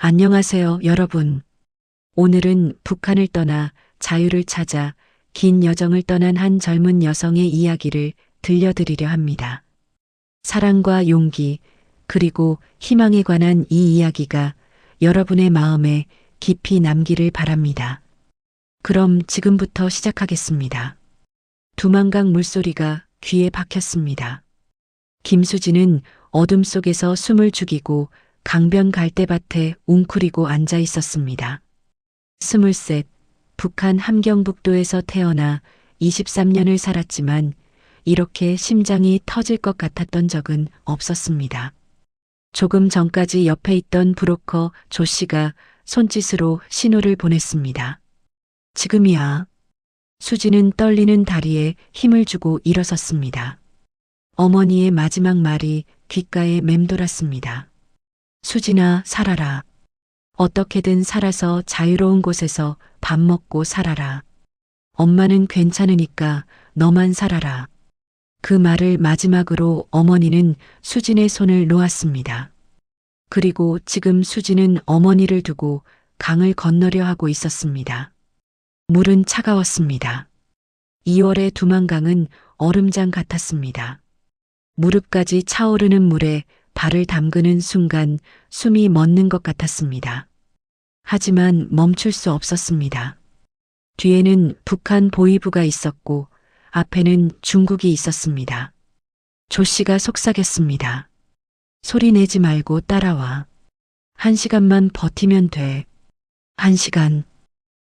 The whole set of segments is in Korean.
안녕하세요, 여러분. 오늘은 북한을 떠나 자유를 찾아 긴 여정을 떠난 한 젊은 여성의 이야기를 들려드리려 합니다. 사랑과 용기, 그리고 희망에 관한 이 이야기가 여러분의 마음에 깊이 남기를 바랍니다. 그럼 지금부터 시작하겠습니다. 두만강 물소리가 귀에 박혔습니다. 김수진은 어둠 속에서 숨을 죽이고 강변 갈대밭에 웅크리고 앉아 있었습니다. 23, 북한 함경북도에서 태어나 23년을 살았지만 이렇게 심장이 터질 것 같았던 적은 없었습니다. 조금 전까지 옆에 있던 브로커 조 씨가 손짓으로 신호를 보냈습니다. 지금이야. 수지는 떨리는 다리에 힘을 주고 일어섰습니다. 어머니의 마지막 말이 귓가에 맴돌았습니다. 수진아, 살아라. 어떻게든 살아서 자유로운 곳에서 밥 먹고 살아라. 엄마는 괜찮으니까 너만 살아라. 그 말을 마지막으로 어머니는 수진의 손을 놓았습니다. 그리고 지금 수진은 어머니를 두고 강을 건너려 하고 있었습니다. 물은 차가웠습니다. 2월의 두만강은 얼음장 같았습니다. 무릎까지 차오르는 물에 발을 담그는 순간 숨이 멎는 것 같았습니다. 하지만 멈출 수 없었습니다. 뒤에는 북한 보위부가 있었고 앞에는 중국이 있었습니다. 조 씨가 속삭였습니다. 소리 내지 말고 따라와. 1시간만 버티면 돼. 1시간.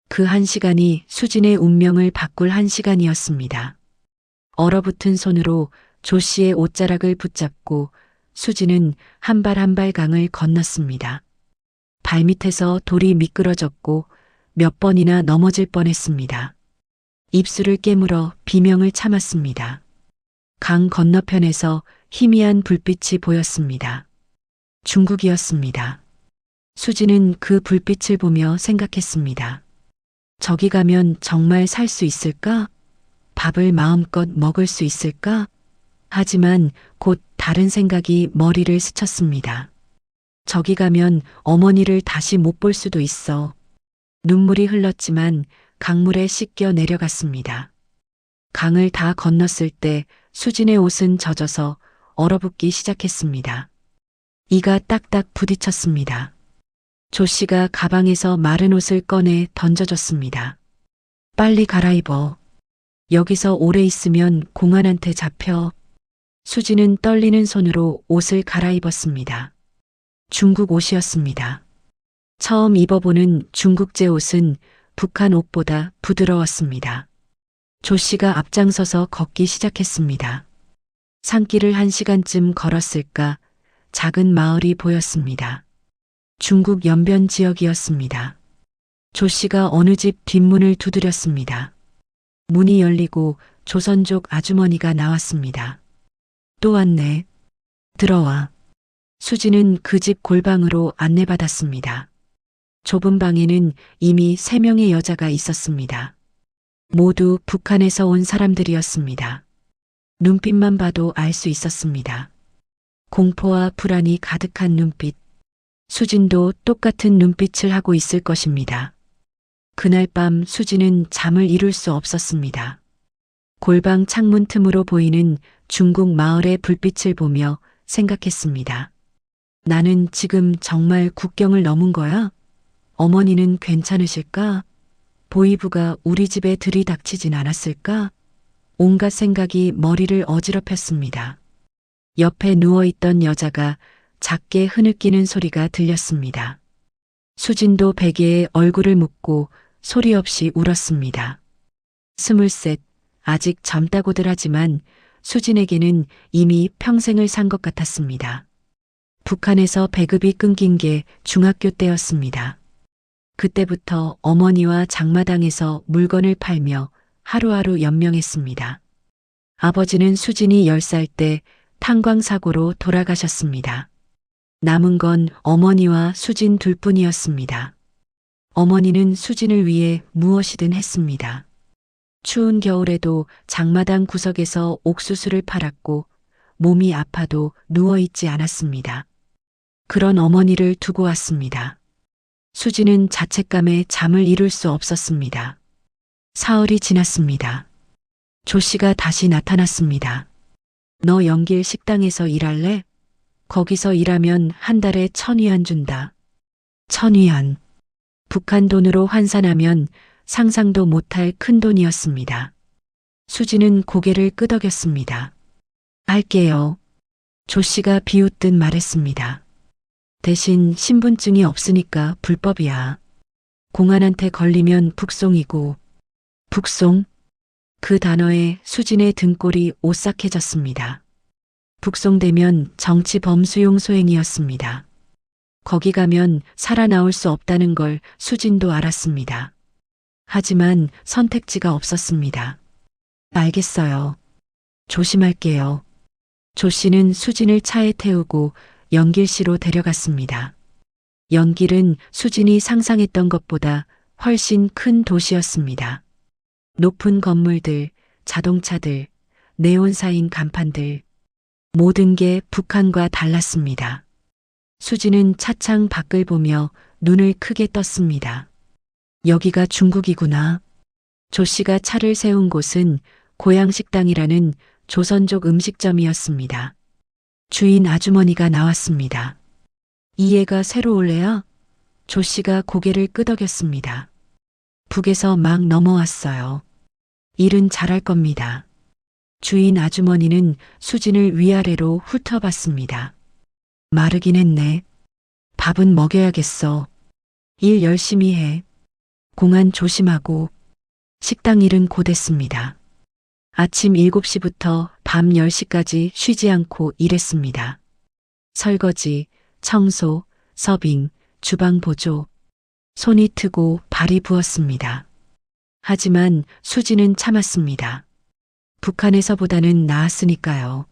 그 1시간이 수진의 운명을 바꿀 1시간이었습니다. 얼어붙은 손으로 조 씨의 옷자락을 붙잡고 수지는 한 발 한 발 강을 건넜습니다. 발밑에서 돌이 미끄러졌고 몇 번이나 넘어질 뻔했습니다. 입술을 깨물어 비명을 참았습니다. 강 건너편에서 희미한 불빛이 보였습니다. 중국이었습니다. 수지는 그 불빛을 보며 생각했습니다. 저기 가면 정말 살 수 있을까? 밥을 마음껏 먹을 수 있을까? 하지만 곧 다른 생각이 머리를 스쳤습니다. 저기 가면 어머니를 다시 못 볼 수도 있어. 눈물이 흘렀지만 강물에 씻겨 내려갔습니다. 강을 다 건넜을 때 수진의 옷은 젖어서 얼어붙기 시작했습니다. 이가 딱딱 부딪혔습니다. 조 씨가 가방에서 마른 옷을 꺼내 던져줬습니다. 빨리 갈아입어. 여기서 오래 있으면 공안한테 잡혀. 수지는 떨리는 손으로 옷을 갈아입었습니다. 중국 옷이었습니다. 처음 입어보는 중국제 옷은 북한 옷보다 부드러웠습니다. 조 씨가 앞장서서 걷기 시작했습니다. 산길을 1시간쯤 걸었을까 작은 마을이 보였습니다. 중국 연변 지역이었습니다. 조 씨가 어느 집 뒷문을 두드렸습니다. 문이 열리고 조선족 아주머니가 나왔습니다. 또 왔네. 들어와. 수지는 그 집 골방으로 안내받았습니다. 좁은 방에는 이미 3명의 여자가 있었습니다. 모두 북한에서 온 사람들이었습니다. 눈빛만 봐도 알 수 있었습니다. 공포와 불안이 가득한 눈빛. 수진도 똑같은 눈빛을 하고 있을 것입니다. 그날 밤 수지는 잠을 이룰 수 없었습니다. 골방 창문 틈으로 보이는 중국 마을의 불빛을 보며 생각했습니다. 나는 지금 정말 국경을 넘은 거야? 어머니는 괜찮으실까? 보위부가 우리 집에 들이닥치진 않았을까? 온갖 생각이 머리를 어지럽혔습니다. 옆에 누워있던 여자가 작게 흐느끼는 소리가 들렸습니다. 수진도 베개에 얼굴을 묻고 소리 없이 울었습니다. 23, 아직 젊다고들 하지만 수진에게는 이미 평생을 산 것 같았습니다. 북한에서 배급이 끊긴 게 중학교 때였습니다. 그때부터 어머니와 장마당에서 물건을 팔며 하루하루 연명했습니다. 아버지는 수진이 10살 때 탄광사고로 돌아가셨습니다. 남은 건 어머니와 수진 둘뿐이었습니다. 어머니는 수진을 위해 무엇이든 했습니다. 추운 겨울에도 장마당 구석에서 옥수수를 팔았고 몸이 아파도 누워있지 않았습니다. 그런 어머니를 두고 왔습니다. 수지는 자책감에 잠을 이룰 수 없었습니다. 사흘이 지났습니다. 조 씨가 다시 나타났습니다. 너 연길 식당에서 일할래? 거기서 일하면 한 달에 1,000위안 준다. 1,000위안. 북한 돈으로 환산하면 상상도 못할 큰 돈이었습니다. 수지는 고개를 끄덕였습니다. 할게요. 조 씨가 비웃듯 말했습니다. 대신 신분증이 없으니까 불법이야. 공안한테 걸리면 북송이고. 북송? 그 단어에 수진의 등골이 오싹해졌습니다. 북송되면 정치 범수용 소행이었습니다. 거기 가면 살아나올 수 없다는 걸 수진도 알았습니다. 하지만 선택지가 없었습니다. 알겠어요. 조심할게요. 조 씨는 수진을 차에 태우고 연길시로 데려갔습니다. 연길은 수진이 상상했던 것보다 훨씬 큰 도시였습니다. 높은 건물들, 자동차들, 네온사인 간판들, 모든 게 북한과 달랐습니다. 수지는 차창 밖을 보며 눈을 크게 떴습니다. 여기가 중국이구나. 조 씨가 차를 세운 곳은 고향식당이라는 조선족 음식점이었습니다. 주인 아주머니가 나왔습니다. 이 애가 새로 올래야? 조 씨가 고개를 끄덕였습니다. 북에서 막 넘어왔어요. 일은 잘할 겁니다. 주인 아주머니는 수진을 위아래로 훑어봤습니다. 마르긴 했네. 밥은 먹여야겠어. 일 열심히 해. 공안 조심하고. 식당 일은 곧했습니다. 아침 7시부터 밤 10시까지 쉬지 않고 일했습니다. 설거지, 청소, 서빙, 주방 보조. 손이 트고 발이 부었습니다. 하지만 수지는 참았습니다. 북한에서보다는 나았으니까요.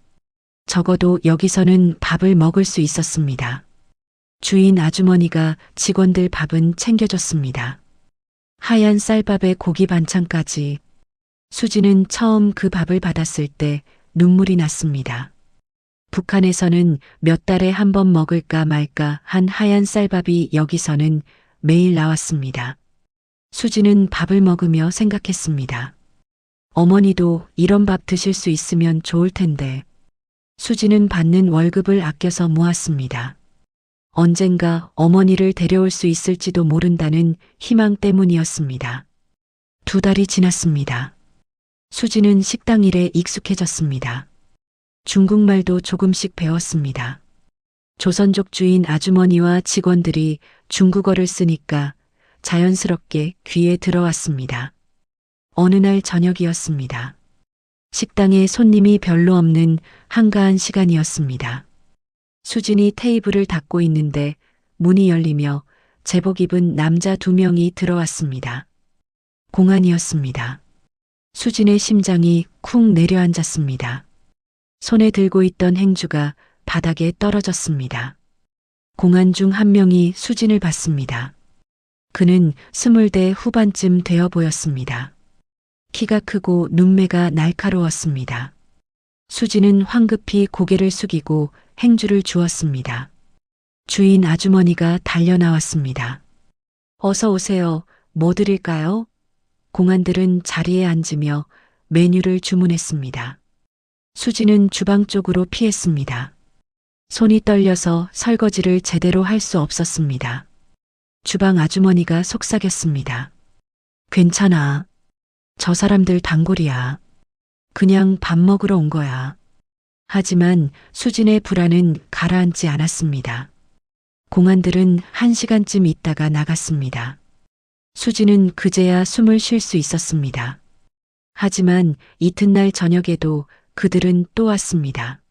적어도 여기서는 밥을 먹을 수 있었습니다. 주인 아주머니가 직원들 밥은 챙겨줬습니다. 하얀 쌀밥에 고기 반찬까지. 수지는 처음 그 밥을 받았을 때 눈물이 났습니다. 북한에서는 몇 달에 한 번 먹을까 말까 한 하얀 쌀밥이 여기서는 매일 나왔습니다. 수지는 밥을 먹으며 생각했습니다. 어머니도 이런 밥 드실 수 있으면 좋을 텐데. 수지는 받는 월급을 아껴서 모았습니다. 언젠가 어머니를 데려올 수 있을지도 모른다는 희망 때문이었습니다. 2달이 지났습니다. 수지는 식당 일에 익숙해졌습니다. 중국말도 조금씩 배웠습니다. 조선족 주인 아주머니와 직원들이 중국어를 쓰니까 자연스럽게 귀에 들어왔습니다. 어느 날 저녁이었습니다. 식당에 손님이 별로 없는 한가한 시간이었습니다. 수진이 테이블을 닦고 있는데 문이 열리며 제복 입은 남자 2명이 들어왔습니다. 공안이었습니다. 수진의 심장이 쿵 내려앉았습니다. 손에 들고 있던 행주가 바닥에 떨어졌습니다. 공안 중 한 명이 수진을 봤습니다. 그는 20대 후반쯤 되어 보였습니다. 키가 크고 눈매가 날카로웠습니다. 수진은 황급히 고개를 숙이고 행주를 주었습니다. 주인 아주머니가 달려 나왔습니다. 어서 오세요. 뭐 드릴까요? 공안들은 자리에 앉으며 메뉴를 주문했습니다. 수진은 주방 쪽으로 피했습니다. 손이 떨려서 설거지를 제대로 할 수 없었습니다. 주방 아주머니가 속삭였습니다. 괜찮아. 저 사람들 단골이야. 그냥 밥 먹으러 온 거야. 하지만 수진의 불안은 가라앉지 않았습니다. 공안들은 1시간쯤 있다가 나갔습니다. 수진은 그제야 숨을 쉴 수 있었습니다. 하지만 이튿날 저녁에도 그들은 또 왔습니다.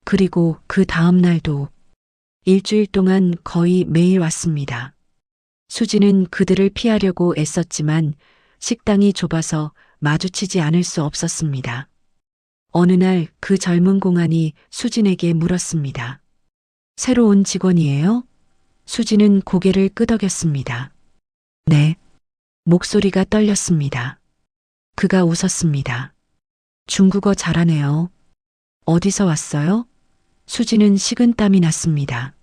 그리고 그 다음 날도 일주일 동안 거의 매일 왔습니다. 수진은 그들을 피하려고 애썼지만 식당이 좁아서 마주치지 않을 수 없었습니다. 어느 날 그 젊은 공안이 수진에게 물었습니다. 새로 온 직원이에요? 수진은 고개를 끄덕였습니다. 네. 목소리가 떨렸습니다. 그가 웃었습니다. 중국어 잘하네요. 어디서 왔어요? 수진은 식은땀이 났습니다.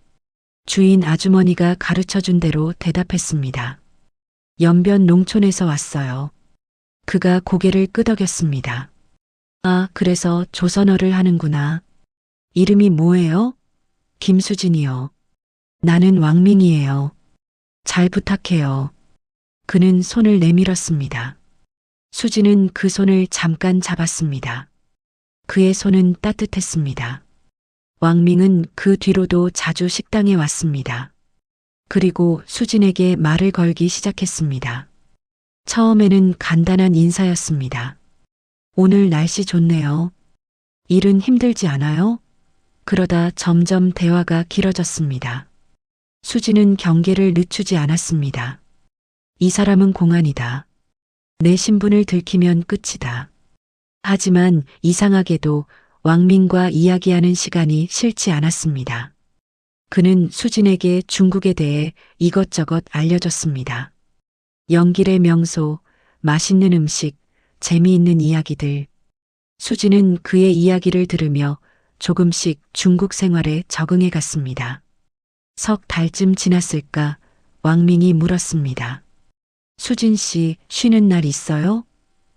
주인 아주머니가 가르쳐준 대로 대답했습니다. 연변 농촌에서 왔어요. 그가 고개를 끄덕였습니다. 아, 그래서 조선어를 하는구나. 이름이 뭐예요? 김수진이요. 나는 왕민이에요. 잘 부탁해요. 그는 손을 내밀었습니다. 수진은 그 손을 잠깐 잡았습니다. 그의 손은 따뜻했습니다. 왕민은 그 뒤로도 자주 식당에 왔습니다. 그리고 수진에게 말을 걸기 시작했습니다. 처음에는 간단한 인사였습니다. 오늘 날씨 좋네요. 일은 힘들지 않아요? 그러다 점점 대화가 길어졌습니다. 수진은 경계를 늦추지 않았습니다. 이 사람은 공안이다. 내 신분을 들키면 끝이다. 하지만 이상하게도 왕민과 이야기하는 시간이 싫지 않았습니다. 그는 수진에게 중국에 대해 이것저것 알려줬습니다. 연길의 명소, 맛있는 음식, 재미있는 이야기들. 수진은 그의 이야기를 들으며 조금씩 중국 생활에 적응해 갔습니다. 석 달쯤 지났을까 왕민이 물었습니다. 수진 씨 쉬는 날 있어요?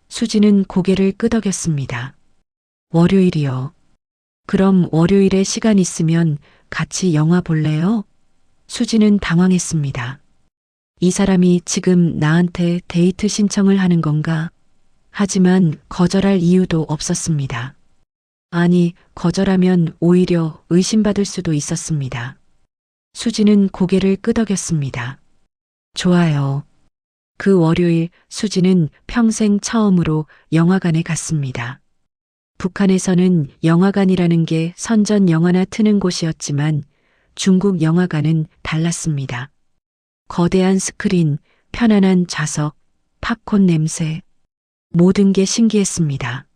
수진은 고개를 끄덕였습니다. 월요일이요. 그럼 월요일에 시간 있으면 같이 영화 볼래요? 수진은 당황했습니다. 이 사람이 지금 나한테 데이트 신청을 하는 건가? 하지만 거절할 이유도 없었습니다. 아니, 거절하면 오히려 의심받을 수도 있었습니다. 수진은 고개를 끄덕였습니다. 좋아요. 그 월요일 수진은 평생 처음으로 영화관에 갔습니다. 북한에서는 영화관이라는 게 선전 영화나 트는 곳이었지만 중국 영화관은 달랐습니다. 거대한 스크린, 편안한 좌석, 팝콘 냄새, 모든 게 신기했습니다.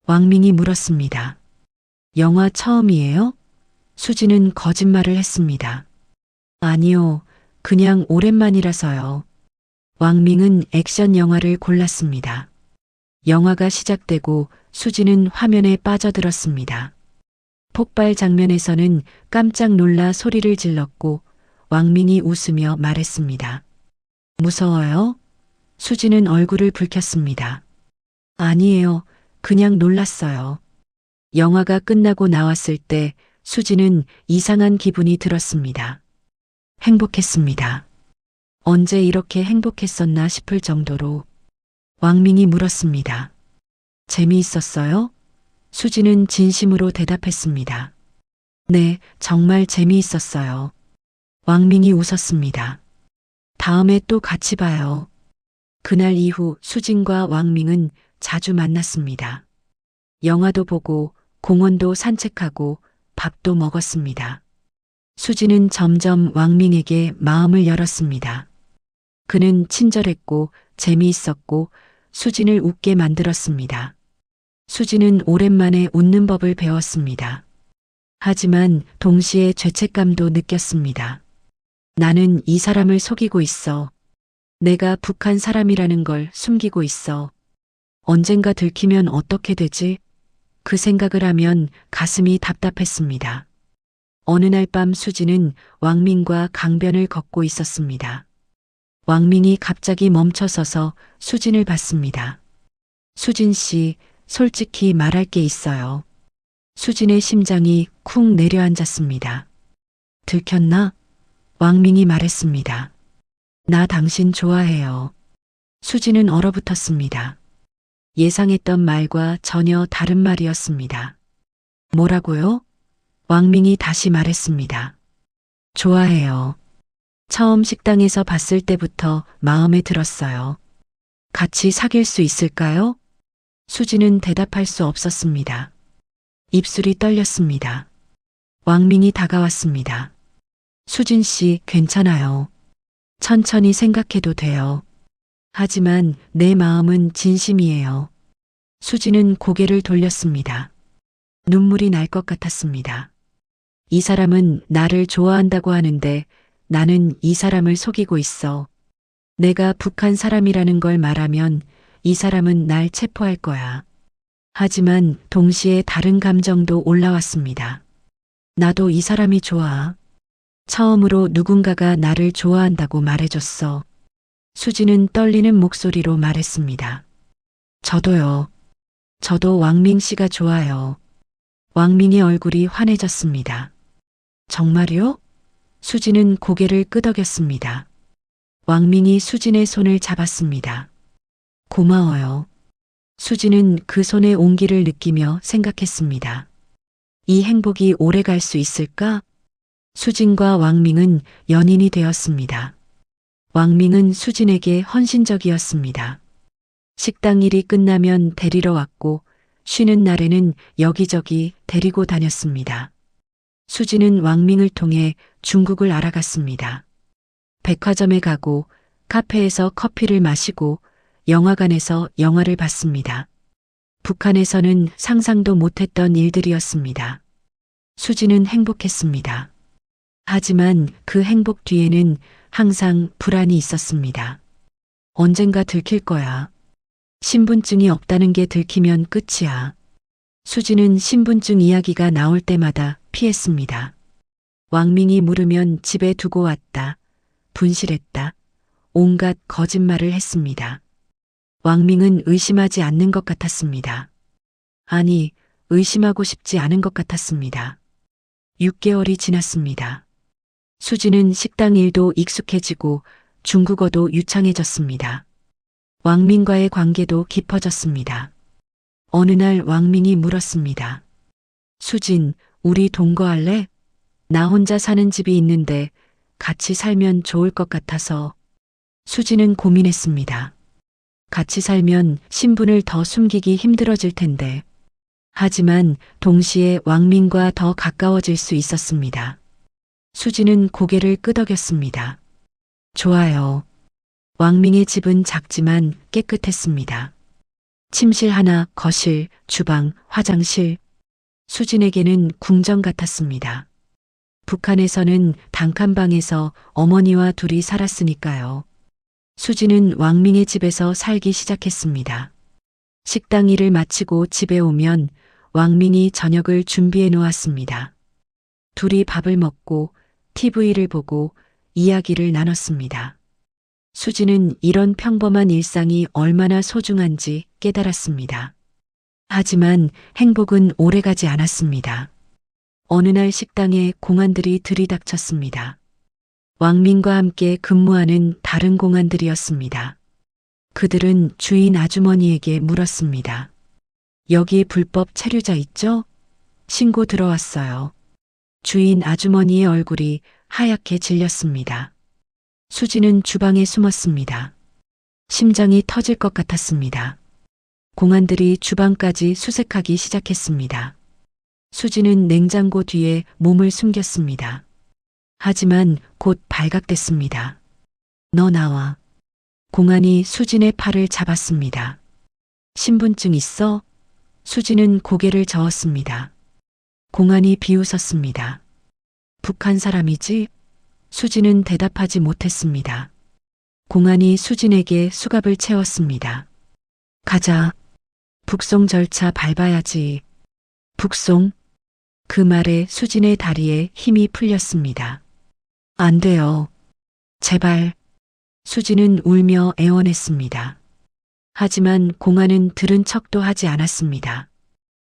왕민이 물었습니다. 영화 처음이에요? 수진은 거짓말을 했습니다. 아니요, 그냥 오랜만이라서요. 왕민은 액션 영화를 골랐습니다. 영화가 시작되고 수진은 화면에 빠져들었습니다. 폭발 장면에서는 깜짝 놀라 소리를 질렀고 왕민이 웃으며 말했습니다. 무서워요? 수진은 얼굴을 붉혔습니다. 아니에요. 그냥 놀랐어요. 영화가 끝나고 나왔을 때 수진은 이상한 기분이 들었습니다. 행복했습니다. 언제 이렇게 행복했었나 싶을 정도로. 왕민이 물었습니다. 재미있었어요? 수진은 진심으로 대답했습니다. 네, 정말 재미있었어요. 왕민이 웃었습니다. 다음에 또 같이 봐요. 그날 이후 수진과 왕민은 자주 만났습니다. 영화도 보고 공원도 산책하고 밥도 먹었습니다. 수진은 점점 왕민에게 마음을 열었습니다. 그는 친절했고 재미있었고 수진을 웃게 만들었습니다. 수진은 오랜만에 웃는 법을 배웠습니다. 하지만 동시에 죄책감도 느꼈습니다. 나는 이 사람을 속이고 있어. 내가 북한 사람이라는 걸 숨기고 있어. 언젠가 들키면 어떻게 되지? 그 생각을 하면 가슴이 답답했습니다. 어느 날 밤 수진은 왕민과 강변을 걷고 있었습니다. 왕민이 갑자기 멈춰서서 수진을 봤습니다. 수진 씨, 솔직히 말할 게 있어요. 수진의 심장이 쿵 내려앉았습니다. 들켰나? 왕민이 말했습니다. 나 당신 좋아해요. 수진은 얼어붙었습니다. 예상했던 말과 전혀 다른 말이었습니다. 뭐라고요? 왕민이 다시 말했습니다. 좋아해요. 처음 식당에서 봤을 때부터 마음에 들었어요. 같이 사귈 수 있을까요? 수진은 대답할 수 없었습니다. 입술이 떨렸습니다. 왕민이 다가왔습니다. 수진 씨, 괜찮아요. 천천히 생각해도 돼요. 하지만 내 마음은 진심이에요. 수진은 고개를 돌렸습니다. 눈물이 날 것 같았습니다. 이 사람은 나를 좋아한다고 하는데 나는 이 사람을 속이고 있어. 내가 북한 사람이라는 걸 말하면 이 사람은 날 체포할 거야. 하지만 동시에 다른 감정도 올라왔습니다. 나도 이 사람이 좋아. 처음으로 누군가가 나를 좋아한다고 말해줬어. 수진은 떨리는 목소리로 말했습니다. 저도요. 저도 왕민 씨가 좋아요. 왕민의 얼굴이 환해졌습니다. 정말요? 수진은 고개를 끄덕였습니다. 왕민이 수진의 손을 잡았습니다. 고마워요. 수진은 그 손의 온기를 느끼며 생각했습니다. 이 행복이 오래 갈 수 있을까? 수진과 왕민은 연인이 되었습니다. 왕민은 수진에게 헌신적이었습니다. 식당 일이 끝나면 데리러 왔고 쉬는 날에는 여기저기 데리고 다녔습니다. 수진은 왕민을 통해 중국을 알아갔습니다. 백화점에 가고 카페에서 커피를 마시고 영화관에서 영화를 봤습니다. 북한에서는 상상도 못했던 일들이었습니다. 수진은 행복했습니다. 하지만 그 행복 뒤에는 항상 불안이 있었습니다. 언젠가 들킬 거야. 신분증이 없다는 게 들키면 끝이야. 수진은 신분증 이야기가 나올 때마다 피했습니다. 왕민이 물으면 집에 두고 왔다. 분실했다. 온갖 거짓말을 했습니다. 왕민은 의심하지 않는 것 같았습니다. 아니, 의심하고 싶지 않은 것 같았습니다. 6개월이 지났습니다. 수진은 식당 일도 익숙해지고 중국어도 유창해졌습니다. 왕민과의 관계도 깊어졌습니다. 어느 날 왕민이 물었습니다. 수진, 우리 동거할래? 나 혼자 사는 집이 있는데 같이 살면 좋을 것 같아서. 수진은 고민했습니다. 같이 살면 신분을 더 숨기기 힘들어질 텐데. 하지만 동시에 왕민과 더 가까워질 수 있었습니다. 수진은 고개를 끄덕였습니다. 좋아요. 왕민의 집은 작지만 깨끗했습니다. 침실 하나, 거실, 주방, 화장실. 수진에게는 궁전 같았습니다. 북한에서는 단칸방에서 어머니와 둘이 살았으니까요. 수진은 왕민의 집에서 살기 시작했습니다. 식당 일을 마치고 집에 오면 왕민이 저녁을 준비해 놓았습니다. 둘이 밥을 먹고 TV를 보고 이야기를 나눴습니다. 수진은 이런 평범한 일상이 얼마나 소중한지 깨달았습니다. 하지만 행복은 오래가지 않았습니다. 어느 날 식당에 공안들이 들이닥쳤습니다. 왕민과 함께 근무하는 다른 공안들이었습니다. 그들은 주인 아주머니에게 물었습니다. 여기 불법 체류자 있죠? 신고 들어왔어요. 주인 아주머니의 얼굴이 하얗게 질렸습니다. 수진은 주방에 숨었습니다. 심장이 터질 것 같았습니다. 공안들이 주방까지 수색하기 시작했습니다. 수진은 냉장고 뒤에 몸을 숨겼습니다. 하지만 곧 발각됐습니다. 너 나와. 공안이 수진의 팔을 잡았습니다. 신분증 있어? 수진은 고개를 저었습니다. 공안이 비웃었습니다. 북한 사람이지? 수진은 대답하지 못했습니다. 공안이 수진에게 수갑을 채웠습니다. 가자. 북송 절차 밟아야지. 북송? 그 말에 수진의 다리에 힘이 풀렸습니다. 안 돼요. 제발. 수진은 울며 애원했습니다. 하지만 공안은 들은 척도 하지 않았습니다.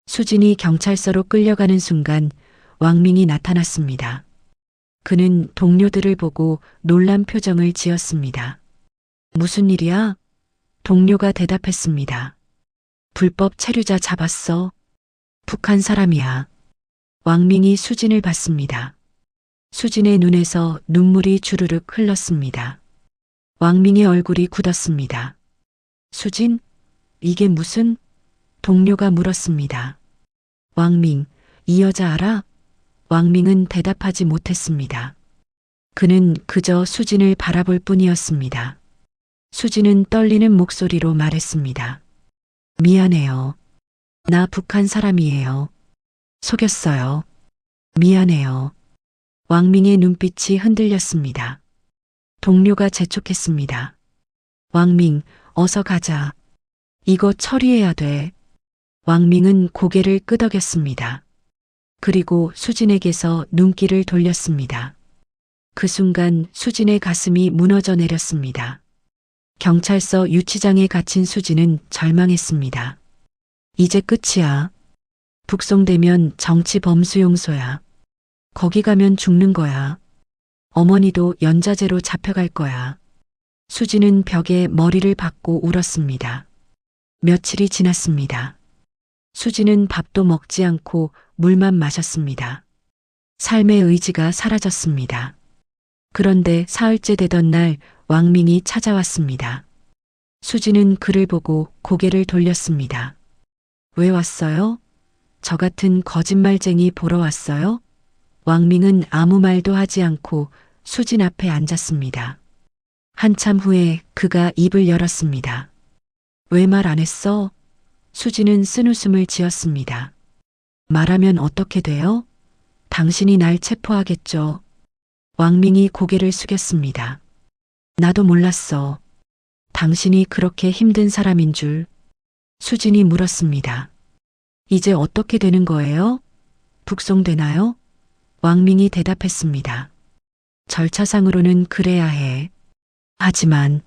수진이 경찰서로 끌려가는 순간 왕민이 나타났습니다. 그는 동료들을 보고 놀란 표정을 지었습니다. 무슨 일이야? 동료가 대답했습니다. 불법 체류자 잡았어. 북한 사람이야. 왕민이 수진을 봤습니다. 수진의 눈에서 눈물이 주르륵 흘렀습니다. 왕민의 얼굴이 굳었습니다. 수진? 이게 무슨? 동료가 물었습니다. 왕민, 이 여자 알아? 왕민은 대답하지 못했습니다. 그는 그저 수진을 바라볼 뿐이었습니다. 수진은 떨리는 목소리로 말했습니다. 미안해요. 나 북한 사람이에요. 속였어요. 미안해요. 왕민의 눈빛이 흔들렸습니다. 동료가 재촉했습니다. 왕민, 어서 가자. 이거 처리해야 돼. 왕민은 고개를 끄덕였습니다. 그리고 수진에게서 눈길을 돌렸습니다. 그 순간 수진의 가슴이 무너져 내렸습니다. 경찰서 유치장에 갇힌 수진은 절망했습니다. 이제 끝이야. 북송되면 정치 범수용소야. 거기 가면 죽는 거야. 어머니도 연자제로 잡혀갈 거야. 수진은 벽에 머리를 박고 울었습니다. 며칠이 지났습니다. 수진은 밥도 먹지 않고 물만 마셨습니다. 삶의 의지가 사라졌습니다. 그런데 사흘째 되던 날 왕민이 찾아왔습니다. 수진은 그를 보고 고개를 돌렸습니다. 왜 왔어요? 저 같은 거짓말쟁이 보러 왔어요? 왕민은 아무 말도 하지 않고 수진 앞에 앉았습니다. 한참 후에 그가 입을 열었습니다. 왜 말 안 했어? 수진은 쓴웃음을 지었습니다. 말하면 어떻게 돼요? 당신이 날 체포하겠죠. 왕민이 고개를 숙였습니다. 나도 몰랐어. 당신이 그렇게 힘든 사람인 줄. 수진이 물었습니다. 이제 어떻게 되는 거예요? 북송되나요? 왕민이 대답했습니다. 절차상으로는 그래야 해. 하지만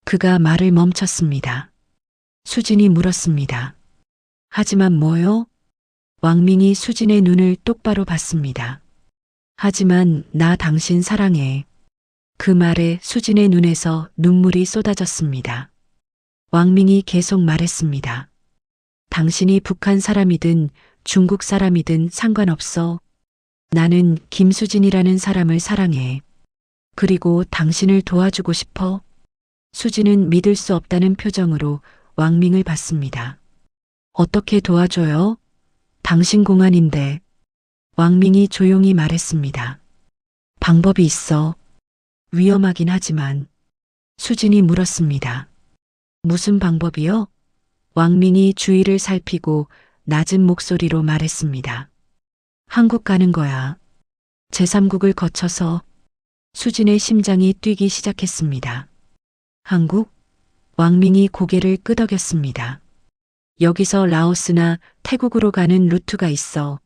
그가 말을 멈췄습니다. 수진이 물었습니다. 하지만 뭐요? 왕민이 수진의 눈을 똑바로 봤습니다. 하지만 나 당신 사랑해. 그 말에 수진의 눈에서 눈물이 쏟아졌습니다. 왕민이 계속 말했습니다. 당신이 북한 사람이든 중국 사람이든 상관없어. 나는 김수진이라는 사람을 사랑해. 그리고 당신을 도와주고 싶어. 수진은 믿을 수 없다는 표정으로 왕민을 봤습니다. 어떻게 도와줘요? 당신 공안인데. 왕민이 조용히 말했습니다. 방법이 있어. 위험하긴 하지만. 수진이 물었습니다. 무슨 방법이요? 왕민이 주위를 살피고 낮은 목소리로 말했습니다. 한국 가는 거야. 제3국을 거쳐서. 수진의 심장이 뛰기 시작했습니다. 한국? 왕민이 고개를 끄덕였습니다. 여기서 라오스나 태국으로 가는 루트가 있어.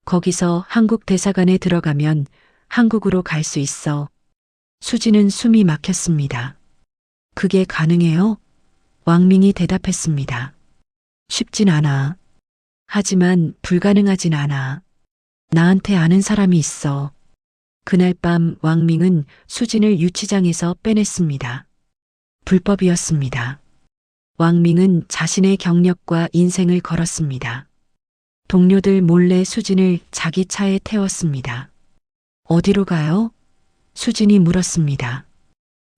거기서 한국 대사관에 들어가면 한국으로 갈 수 있어. 수진은 숨이 막혔습니다. 그게 가능해요? 왕민이 대답했습니다. 쉽진 않아. 하지만 불가능하진 않아. 나한테 아는 사람이 있어. 그날 밤 왕민은 수진을 유치장에서 빼냈습니다. 불법이었습니다. 왕민은 자신의 경력과 인생을 걸었습니다. 동료들 몰래 수진을 자기 차에 태웠습니다. 어디로 가요? 수진이 물었습니다.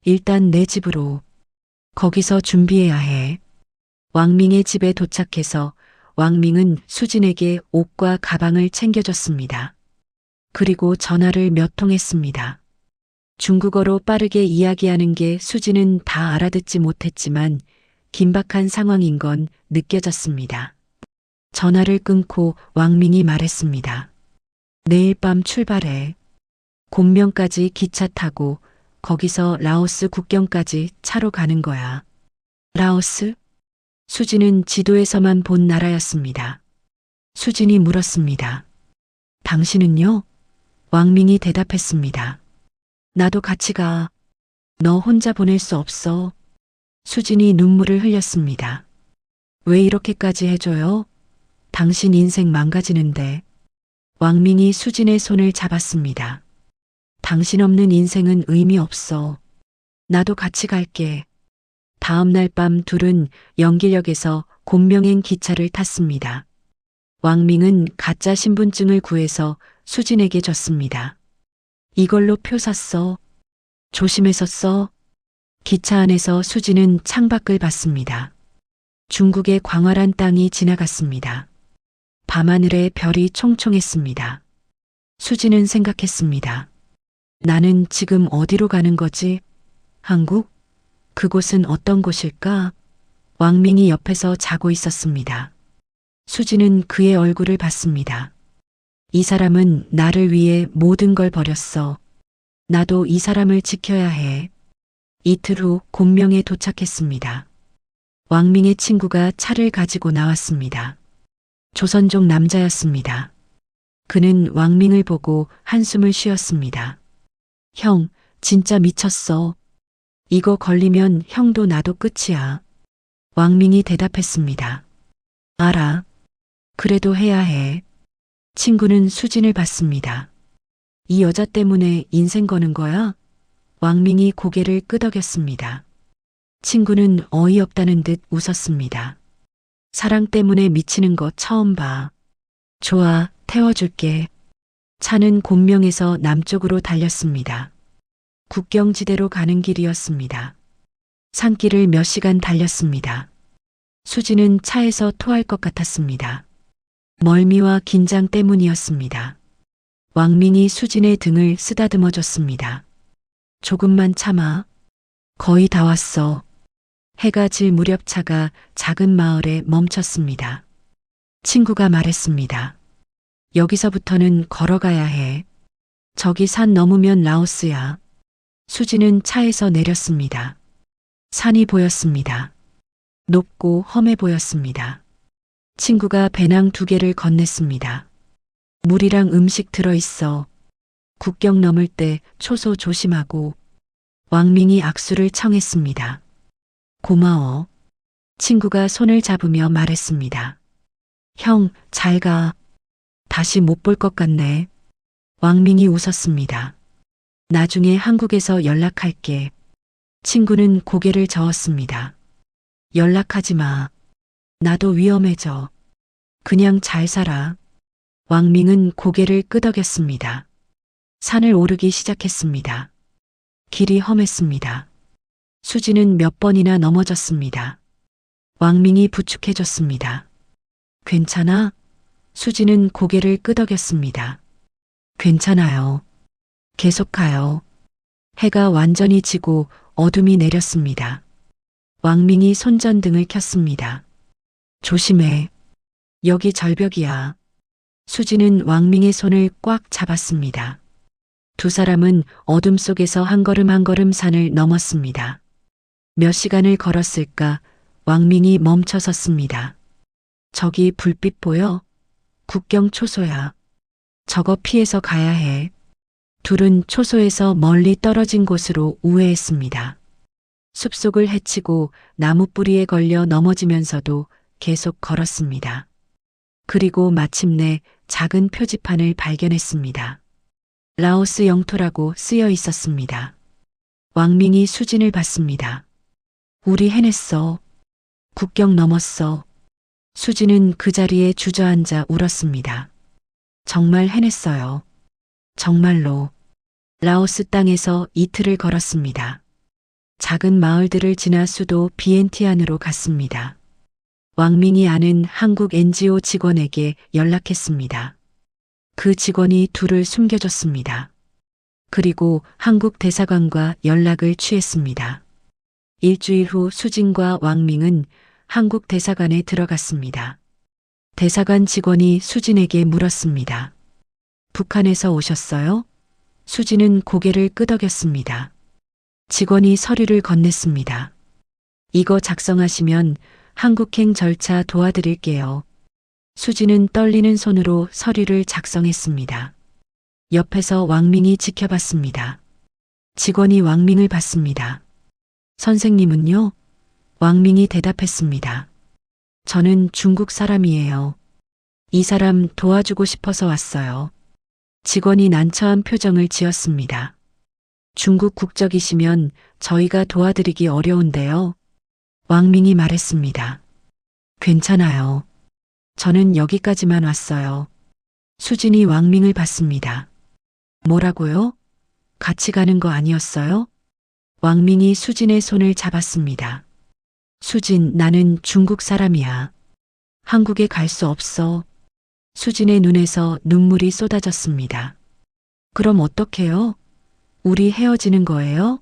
일단 내 집으로. 거기서 준비해야 해. 왕민의 집에 도착해서 왕민은 수진에게 옷과 가방을 챙겨줬습니다. 그리고 전화를 몇 통 했습니다. 중국어로 빠르게 이야기하는 게 수진은 다 알아듣지 못했지만 긴박한 상황인 건 느껴졌습니다. 전화를 끊고 왕민이 말했습니다. 내일 밤 출발해. 곤명까지 기차 타고 거기서 라오스 국경까지 차로 가는 거야. 라오스? 수진은 지도에서만 본 나라였습니다. 수진이 물었습니다. 당신은요? 왕민이 대답했습니다. 나도 같이 가. 너 혼자 보낼 수 없어. 수진이 눈물을 흘렸습니다. 왜 이렇게까지 해줘요? 당신 인생 망가지는데. 왕민이 수진의 손을 잡았습니다. 당신 없는 인생은 의미 없어. 나도 같이 갈게. 다음 날 밤 둘은 연길역에서 곤명행 기차를 탔습니다. 왕민은 가짜 신분증을 구해서 수진에게 줬습니다. 이걸로 표 샀어. 조심해서 써. 기차 안에서 수진은 창밖을 봤습니다. 중국의 광활한 땅이 지나갔습니다. 밤하늘에 별이 총총했습니다. 수진은 생각했습니다. 나는 지금 어디로 가는 거지? 한국? 그곳은 어떤 곳일까? 왕민이 옆에서 자고 있었습니다. 수진은 그의 얼굴을 봤습니다. 이 사람은 나를 위해 모든 걸 버렸어. 나도 이 사람을 지켜야 해. 이틀 후 곤명에 도착했습니다. 왕민의 친구가 차를 가지고 나왔습니다. 조선족 남자였습니다. 그는 왕민을 보고 한숨을 쉬었습니다. 형, 진짜 미쳤어. 이거 걸리면 형도 나도 끝이야. 왕민이 대답했습니다. 알아. 그래도 해야 해. 친구는 수진을 봤습니다. 이 여자 때문에 인생 거는 거야? 왕민이 고개를 끄덕였습니다. 친구는 어이없다는 듯 웃었습니다. 사랑 때문에 미치는 거 처음 봐. 좋아, 태워줄게. 차는 곤명에서 남쪽으로 달렸습니다. 국경지대로 가는 길이었습니다. 산길을 몇 시간 달렸습니다. 수지는 차에서 토할 것 같았습니다. 멀미와 긴장 때문이었습니다. 왕민이 수진의 등을 쓰다듬어 줬습니다. 조금만 참아. 거의 다 왔어. 해가 질 무렵 차가 작은 마을에 멈췄습니다. 친구가 말했습니다. 여기서부터는 걸어가야 해. 저기 산 넘으면 라오스야. 수지는 차에서 내렸습니다. 산이 보였습니다. 높고 험해 보였습니다. 친구가 배낭 2개를 건넸습니다. 물이랑 음식 들어있어. 국경 넘을 때 초소 조심하고. 왕민이 악수를 청했습니다. 고마워. 친구가 손을 잡으며 말했습니다. 형, 잘 가. 다시 못 볼 것 같네. 왕민이 웃었습니다. 나중에 한국에서 연락할게. 친구는 고개를 저었습니다. 연락하지 마. 나도 위험해져. 그냥 잘 살아. 왕민은 고개를 끄덕였습니다. 산을 오르기 시작했습니다. 길이 험했습니다. 수지는 몇 번이나 넘어졌습니다. 왕민이 부축해줬습니다. 괜찮아? 수지는 고개를 끄덕였습니다. 괜찮아요. 계속 가요. 해가 완전히 지고 어둠이 내렸습니다. 왕민이 손전등을 켰습니다. 조심해. 여기 절벽이야. 수지는 왕민의 손을 꽉 잡았습니다. 두 사람은 어둠 속에서 한 걸음 한 걸음 산을 넘었습니다. 몇 시간을 걸었을까 왕민이 멈춰 섰습니다. 저기 불빛 보여? 국경 초소야. 저거 피해서 가야 해. 둘은 초소에서 멀리 떨어진 곳으로 우회했습니다. 숲속을 헤치고 나무 뿌리에 걸려 넘어지면서도 계속 걸었습니다. 그리고 마침내 작은 표지판을 발견했습니다. 라오스 영토라고 쓰여 있었습니다. 왕민이 수진을 봤습니다. 우리 해냈어. 국경 넘었어. 수진은 그 자리에 주저앉아 울었습니다. 정말 해냈어요. 정말로. 라오스 땅에서 이틀을 걸었습니다. 작은 마을들을 지나 수도 비엔티안으로 갔습니다. 왕민이 아는 한국 NGO 직원에게 연락했습니다. 그 직원이 둘을 숨겨줬습니다. 그리고 한국 대사관과 연락을 취했습니다. 일주일 후 수진과 왕민은 한국 대사관에 들어갔습니다. 대사관 직원이 수진에게 물었습니다. 북한에서 오셨어요? 수진은 고개를 끄덕였습니다. 직원이 서류를 건넸습니다. 이거 작성하시면 한국행 절차 도와드릴게요. 수진은 떨리는 손으로 서류를 작성했습니다. 옆에서 왕민이 지켜봤습니다. 직원이 왕민을 봤습니다. 선생님은요? 왕민이 대답했습니다. 저는 중국 사람이에요. 이 사람 도와주고 싶어서 왔어요. 직원이 난처한 표정을 지었습니다. 중국 국적이시면 저희가 도와드리기 어려운데요. 왕민이 말했습니다. 괜찮아요. 저는 여기까지만 왔어요. 수진이 왕민을 봤습니다. 뭐라고요? 같이 가는 거 아니었어요? 왕민이 수진의 손을 잡았습니다. 수진, 나는 중국 사람이야. 한국에 갈 수 없어. 수진의 눈에서 눈물이 쏟아졌습니다. 그럼 어떡해요? 우리 헤어지는 거예요?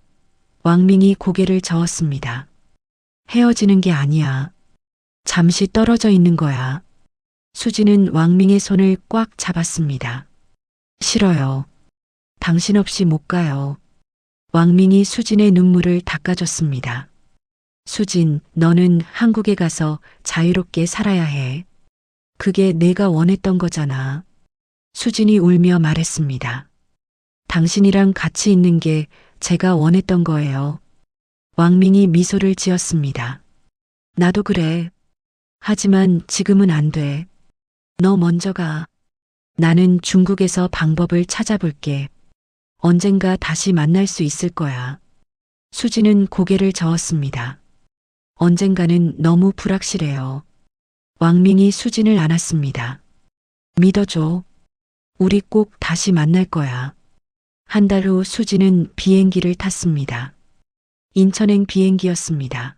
왕민이 고개를 저었습니다. 헤어지는 게 아니야. 잠시 떨어져 있는 거야. 수진은 왕민의 손을 꽉 잡았습니다. 싫어요. 당신 없이 못 가요. 왕민이 수진의 눈물을 닦아줬습니다. 수진, 너는 한국에 가서 자유롭게 살아야 해. 그게 내가 원했던 거잖아. 수진이 울며 말했습니다. 당신이랑 같이 있는 게 제가 원했던 거예요. 왕민이 미소를 지었습니다. 나도 그래. 하지만 지금은 안 돼. 너 먼저 가. 나는 중국에서 방법을 찾아볼게. 언젠가 다시 만날 수 있을 거야. 수지는 고개를 저었습니다. 언젠가는 너무 불확실해요. 왕민이 수진을 안았습니다. 믿어줘. 우리 꼭 다시 만날 거야. 한 달 후 수진은 비행기를 탔습니다. 인천행 비행기였습니다.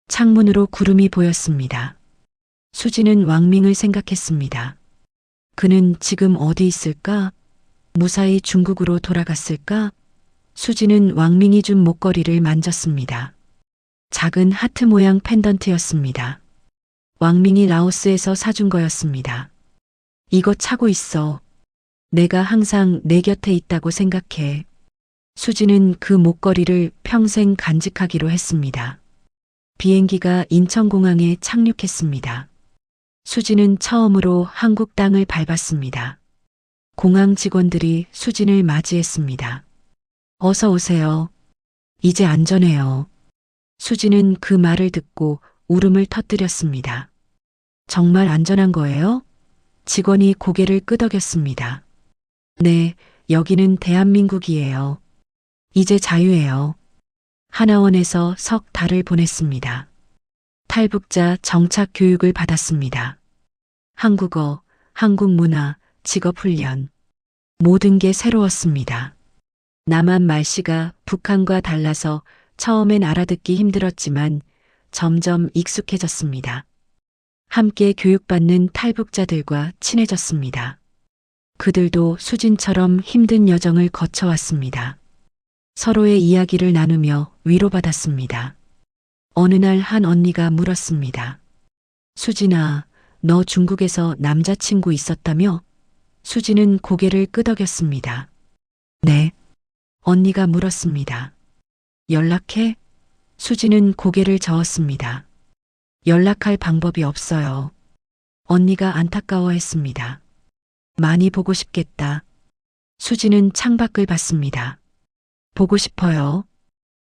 창문으로 구름이 보였습니다. 수진은 왕민을 생각했습니다. 그는 지금 어디 있을까? 무사히 중국으로 돌아갔을까? 수진은 왕민이 준 목걸이를 만졌습니다. 작은 하트 모양 펜던트였습니다. 왕민이 라오스에서 사준 거였습니다. 이거 차고 있어. 내가 항상 내 곁에 있다고 생각해. 수진은 그 목걸이를 평생 간직하기로 했습니다. 비행기가 인천공항에 착륙했습니다. 수진은 처음으로 한국 땅을 밟았습니다. 공항 직원들이 수진을 맞이했습니다. 어서 오세요. 이제 안전해요. 수진은 그 말을 듣고 울음을 터뜨렸습니다. 정말 안전한 거예요? 직원이 고개를 끄덕였습니다. 네, 여기는 대한민국이에요. 이제 자유예요. 하나원에서 석 달을 보냈습니다. 탈북자 정착 교육을 받았습니다. 한국어, 한국 문화, 직업 훈련. 모든 게 새로웠습니다. 남한 말씨가 북한과 달라서 처음엔 알아듣기 힘들었지만 점점 익숙해졌습니다. 함께 교육받는 탈북자들과 친해졌습니다. 그들도 수진처럼 힘든 여정을 거쳐왔습니다. 서로의 이야기를 나누며 위로받았습니다. 어느 날 한 언니가 물었습니다. 수진아, 너 중국에서 남자친구 있었다며? 수진은 고개를 끄덕였습니다. 네. 언니가 물었습니다. 연락해? 수진은 고개를 저었습니다. 연락할 방법이 없어요. 언니가 안타까워했습니다. 많이 보고 싶겠다. 수진은 창밖을 봤습니다. 보고 싶어요.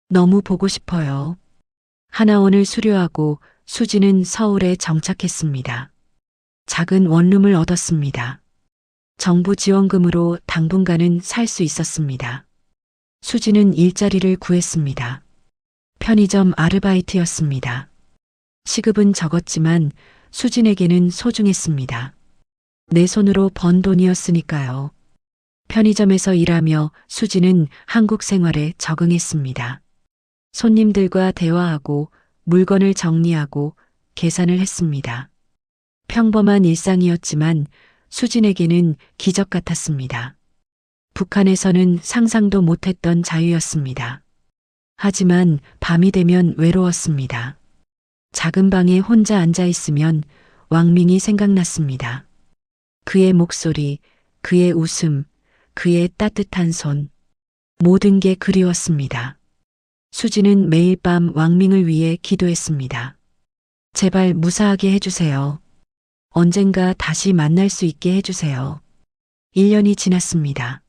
너무 보고 싶어요. 하나원을 수료하고 수진은 서울에 정착했습니다. 작은 원룸을 얻었습니다. 정부 지원금으로 당분간은 살 수 있었습니다. 수진은 일자리를 구했습니다. 편의점 아르바이트였습니다. 시급은 적었지만 수진에게는 소중했습니다. 내 손으로 번 돈이었으니까요. 편의점에서 일하며 수진은 한국 생활에 적응했습니다. 손님들과 대화하고 물건을 정리하고 계산을 했습니다. 평범한 일상이었지만 수진에게는 기적 같았습니다. 북한에서는 상상도 못했던 자유였습니다. 하지만 밤이 되면 외로웠습니다. 작은 방에 혼자 앉아 있으면 왕민이 생각났습니다. 그의 목소리, 그의 웃음, 그의 따뜻한 손, 모든 게 그리웠습니다. 수진은 매일 밤 왕민을 위해 기도했습니다. 제발 무사하게 해주세요. 언젠가 다시 만날 수 있게 해주세요. 1년이 지났습니다.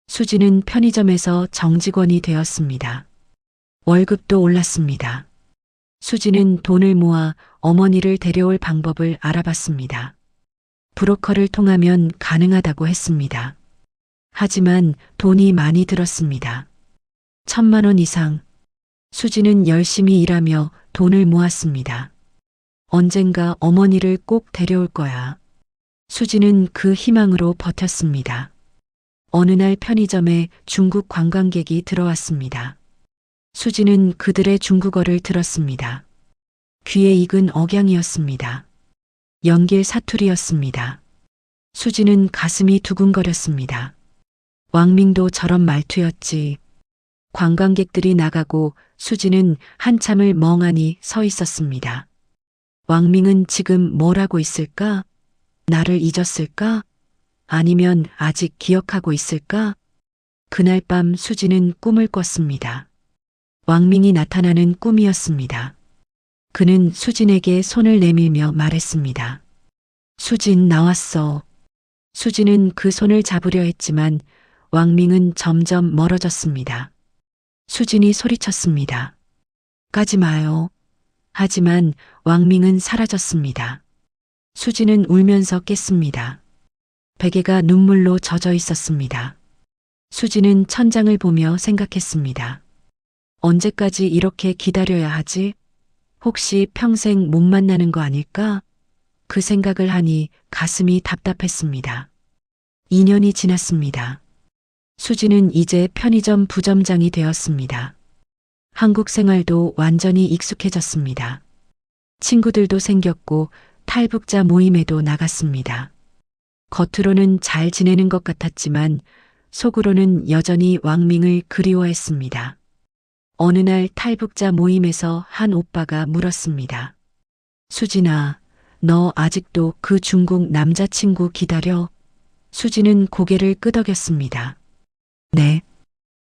수진은 편의점에서 정직원이 되었습니다. 월급도 올랐습니다. 수진은 돈을 모아 어머니를 데려올 방법을 알아봤습니다. 브로커를 통하면 가능하다고 했습니다. 하지만 돈이 많이 들었습니다. 1,000만 원 이상. 수진은 열심히 일하며 돈을 모았습니다. 언젠가 어머니를 꼭 데려올 거야. 수진은 그 희망으로 버텼습니다. 어느 날 편의점에 중국 관광객이 들어왔습니다. 수진은 그들의 중국어를 들었습니다. 귀에 익은 억양이었습니다. 연길 사투리였습니다. 수진은 가슴이 두근거렸습니다. 왕민도 저런 말투였지. 관광객들이 나가고 수진은 한참을 멍하니 서 있었습니다. 왕민은 지금 뭘 하고 있을까? 나를 잊었을까? 아니면 아직 기억하고 있을까? 그날 밤 수진은 꿈을 꿨습니다. 왕민이 나타나는 꿈이었습니다. 그는 수진에게 손을 내밀며 말했습니다. 수진, 나왔어. 수진은 그 손을 잡으려 했지만 왕밍은 점점 멀어졌습니다. 수진이 소리쳤습니다. 가지 마요. 하지만 왕밍은 사라졌습니다. 수진은 울면서 깼습니다. 베개가 눈물로 젖어 있었습니다. 수진은 천장을 보며 생각했습니다. 언제까지 이렇게 기다려야 하지? 혹시 평생 못 만나는 거 아닐까? 그 생각을 하니 가슴이 답답했습니다. 2년이 지났습니다. 수진은 이제 편의점 부점장이 되었습니다. 한국 생활도 완전히 익숙해졌습니다. 친구들도 생겼고 탈북자 모임에도 나갔습니다. 겉으로는 잘 지내는 것 같았지만 속으로는 여전히 왕밍을 그리워했습니다. 어느 날 탈북자 모임에서 한 오빠가 물었습니다. 수진아, 너 아직도 그 중국 남자친구 기다려? 수진은 고개를 끄덕였습니다. 네.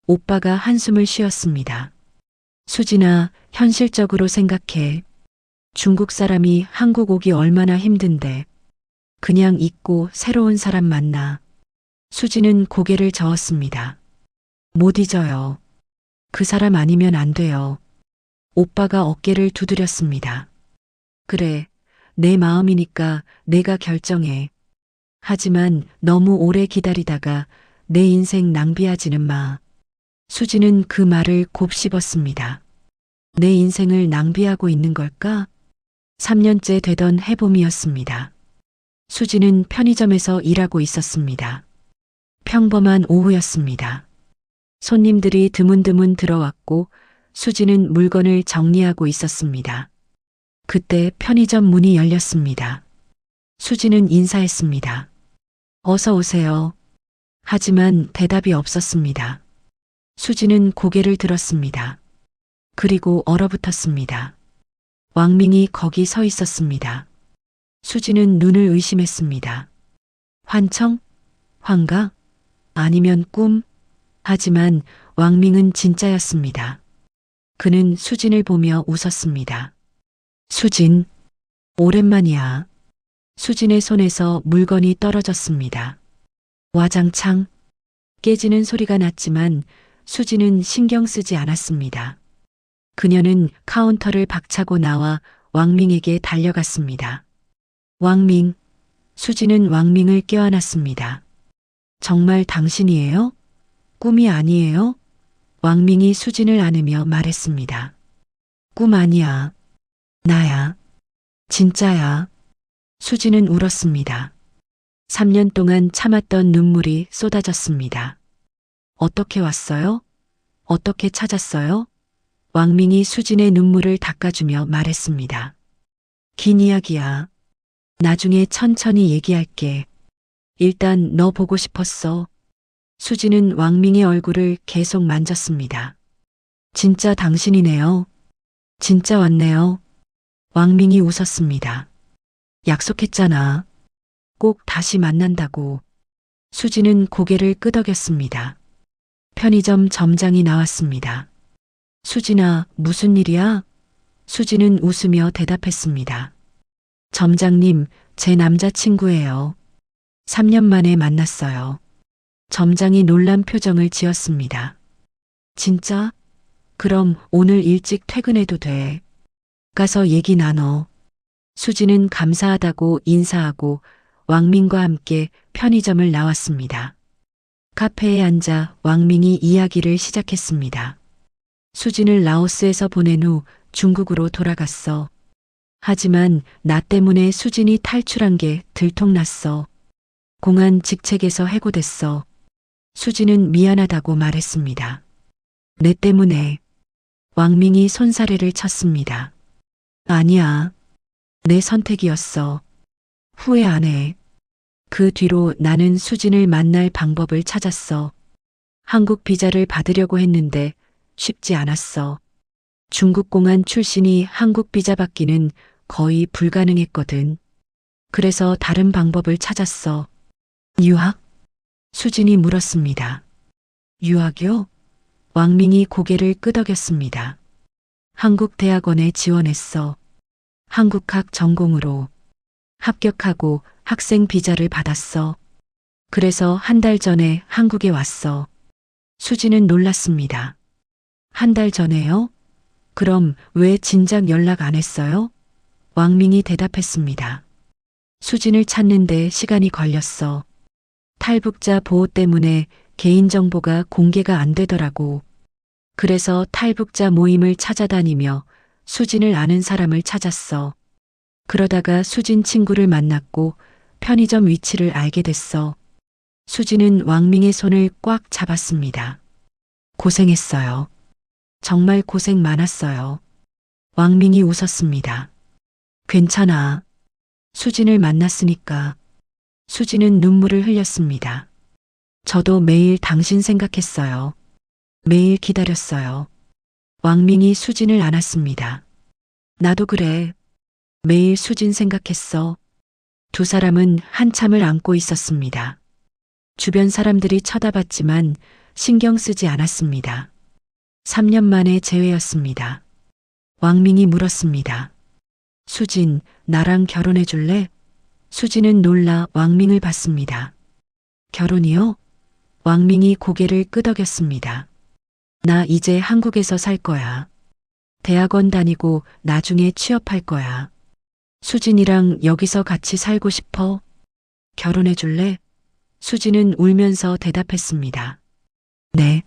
오빠가 한숨을 쉬었습니다. 수진아, 현실적으로 생각해. 중국 사람이 한국 오기 얼마나 힘든데. 그냥 잊고 새로운 사람 만나. 수진은 고개를 저었습니다. 못 잊어요. 그 사람 아니면 안 돼요. 오빠가 어깨를 두드렸습니다. 그래, 내 마음이니까 내가 결정해. 하지만 너무 오래 기다리다가 내 인생 낭비하지는 마. 수진은 그 말을 곱씹었습니다. 내 인생을 낭비하고 있는 걸까? 3년째 되던 해봄이었습니다. 수진은 편의점에서 일하고 있었습니다. 평범한 오후였습니다. 손님들이 드문드문 들어왔고 수진은 물건을 정리하고 있었습니다. 그때 편의점 문이 열렸습니다. 수진은 인사했습니다. 어서 오세요. 하지만 대답이 없었습니다. 수진은 고개를 들었습니다. 그리고 얼어붙었습니다. 왕밍이 거기 서 있었습니다. 수진은 눈을 의심했습니다. 환청? 환각? 아니면 꿈? 하지만 왕밍은 진짜였습니다. 그는 수진을 보며 웃었습니다. 수진, 오랜만이야. 수진의 손에서 물건이 떨어졌습니다. 와장창 깨지는 소리가 났지만 수진은 신경 쓰지 않았습니다. 그녀는 카운터를 박차고 나와 왕밍에게 달려갔습니다. 왕밍, 수진은 왕밍을 껴안았습니다. 정말 당신이에요? 꿈이 아니에요? 왕밍이 수진을 안으며 말했습니다. 꿈 아니야. 나야. 진짜야. 수진은 울었습니다. 3년 동안 참았던 눈물이 쏟아졌습니다. 어떻게 왔어요? 어떻게 찾았어요? 왕밍이 수진의 눈물을 닦아주며 말했습니다. 긴 이야기야. 나중에 천천히 얘기할게. 일단 너 보고 싶었어. 수진은 왕밍의 얼굴을 계속 만졌습니다. 진짜 당신이네요. 진짜 왔네요. 왕밍이 웃었습니다. 약속했잖아. 꼭 다시 만난다고. 수진은 고개를 끄덕였습니다. 편의점 점장이 나왔습니다. 수진아, 무슨 일이야? 수진은 웃으며 대답했습니다. 점장님, 제 남자친구예요. 3년 만에 만났어요. 점장이 놀란 표정을 지었습니다. 진짜? 그럼 오늘 일찍 퇴근해도 돼. 가서 얘기 나눠. 수진은 감사하다고 인사하고 왕밍과 함께 편의점을 나왔습니다. 카페에 앉아 왕밍이 이야기를 시작했습니다. 수진을 라오스에서 보낸 후 중국으로 돌아갔어. 하지만 나 때문에 수진이 탈출한 게 들통났어. 공안 직책에서 해고됐어. 수진은 미안하다고 말했습니다. 내 때문에. 왕밍이 손사래를 쳤습니다. 아니야. 내 선택이었어. 후회 안 해. 그 뒤로 나는 수진을 만날 방법을 찾았어. 한국 비자를 받으려고 했는데 쉽지 않았어. 중국 공안 출신이 한국 비자 받기는 거의 불가능했거든. 그래서 다른 방법을 찾았어. 유학? 수진이 물었습니다. 유학이요? 왕밍이 고개를 끄덕였습니다. 한국 대학원에 지원했어. 한국학 전공으로. 합격하고 학생 비자를 받았어. 그래서 한 달 전에 한국에 왔어. 수지는 놀랐습니다. 한 달 전에요? 그럼 왜 진작 연락 안 했어요? 왕민이 대답했습니다. 수진을 찾는데 시간이 걸렸어. 탈북자 보호 때문에 개인정보가 공개가 안 되더라고. 그래서 탈북자 모임을 찾아다니며 수진을 아는 사람을 찾았어. 그러다가 수진 친구를 만났고 편의점 위치를 알게 됐어. 수진은 왕민의 손을 꽉 잡았습니다. 고생했어요. 정말 고생 많았어요. 왕민이 웃었습니다. 괜찮아. 수진을 만났으니까. 수진은 눈물을 흘렸습니다. 저도 매일 당신 생각했어요. 매일 기다렸어요. 왕민이 수진을 안았습니다. 나도 그래. 매일 수진 생각했어. 두 사람은 한참을 안고 있었습니다. 주변 사람들이 쳐다봤지만 신경 쓰지 않았습니다. 3년 만에 재회였습니다. 왕민이 물었습니다. 수진, 나랑 결혼해 줄래? 수진은 놀라 왕민을 봤습니다. 결혼이요? 왕민이 고개를 끄덕였습니다. 나 이제 한국에서 살 거야. 대학원 다니고 나중에 취업할 거야. 수진이랑 여기서 같이 살고 싶어? 결혼해 줄래? 수진은 울면서 대답했습니다. 네,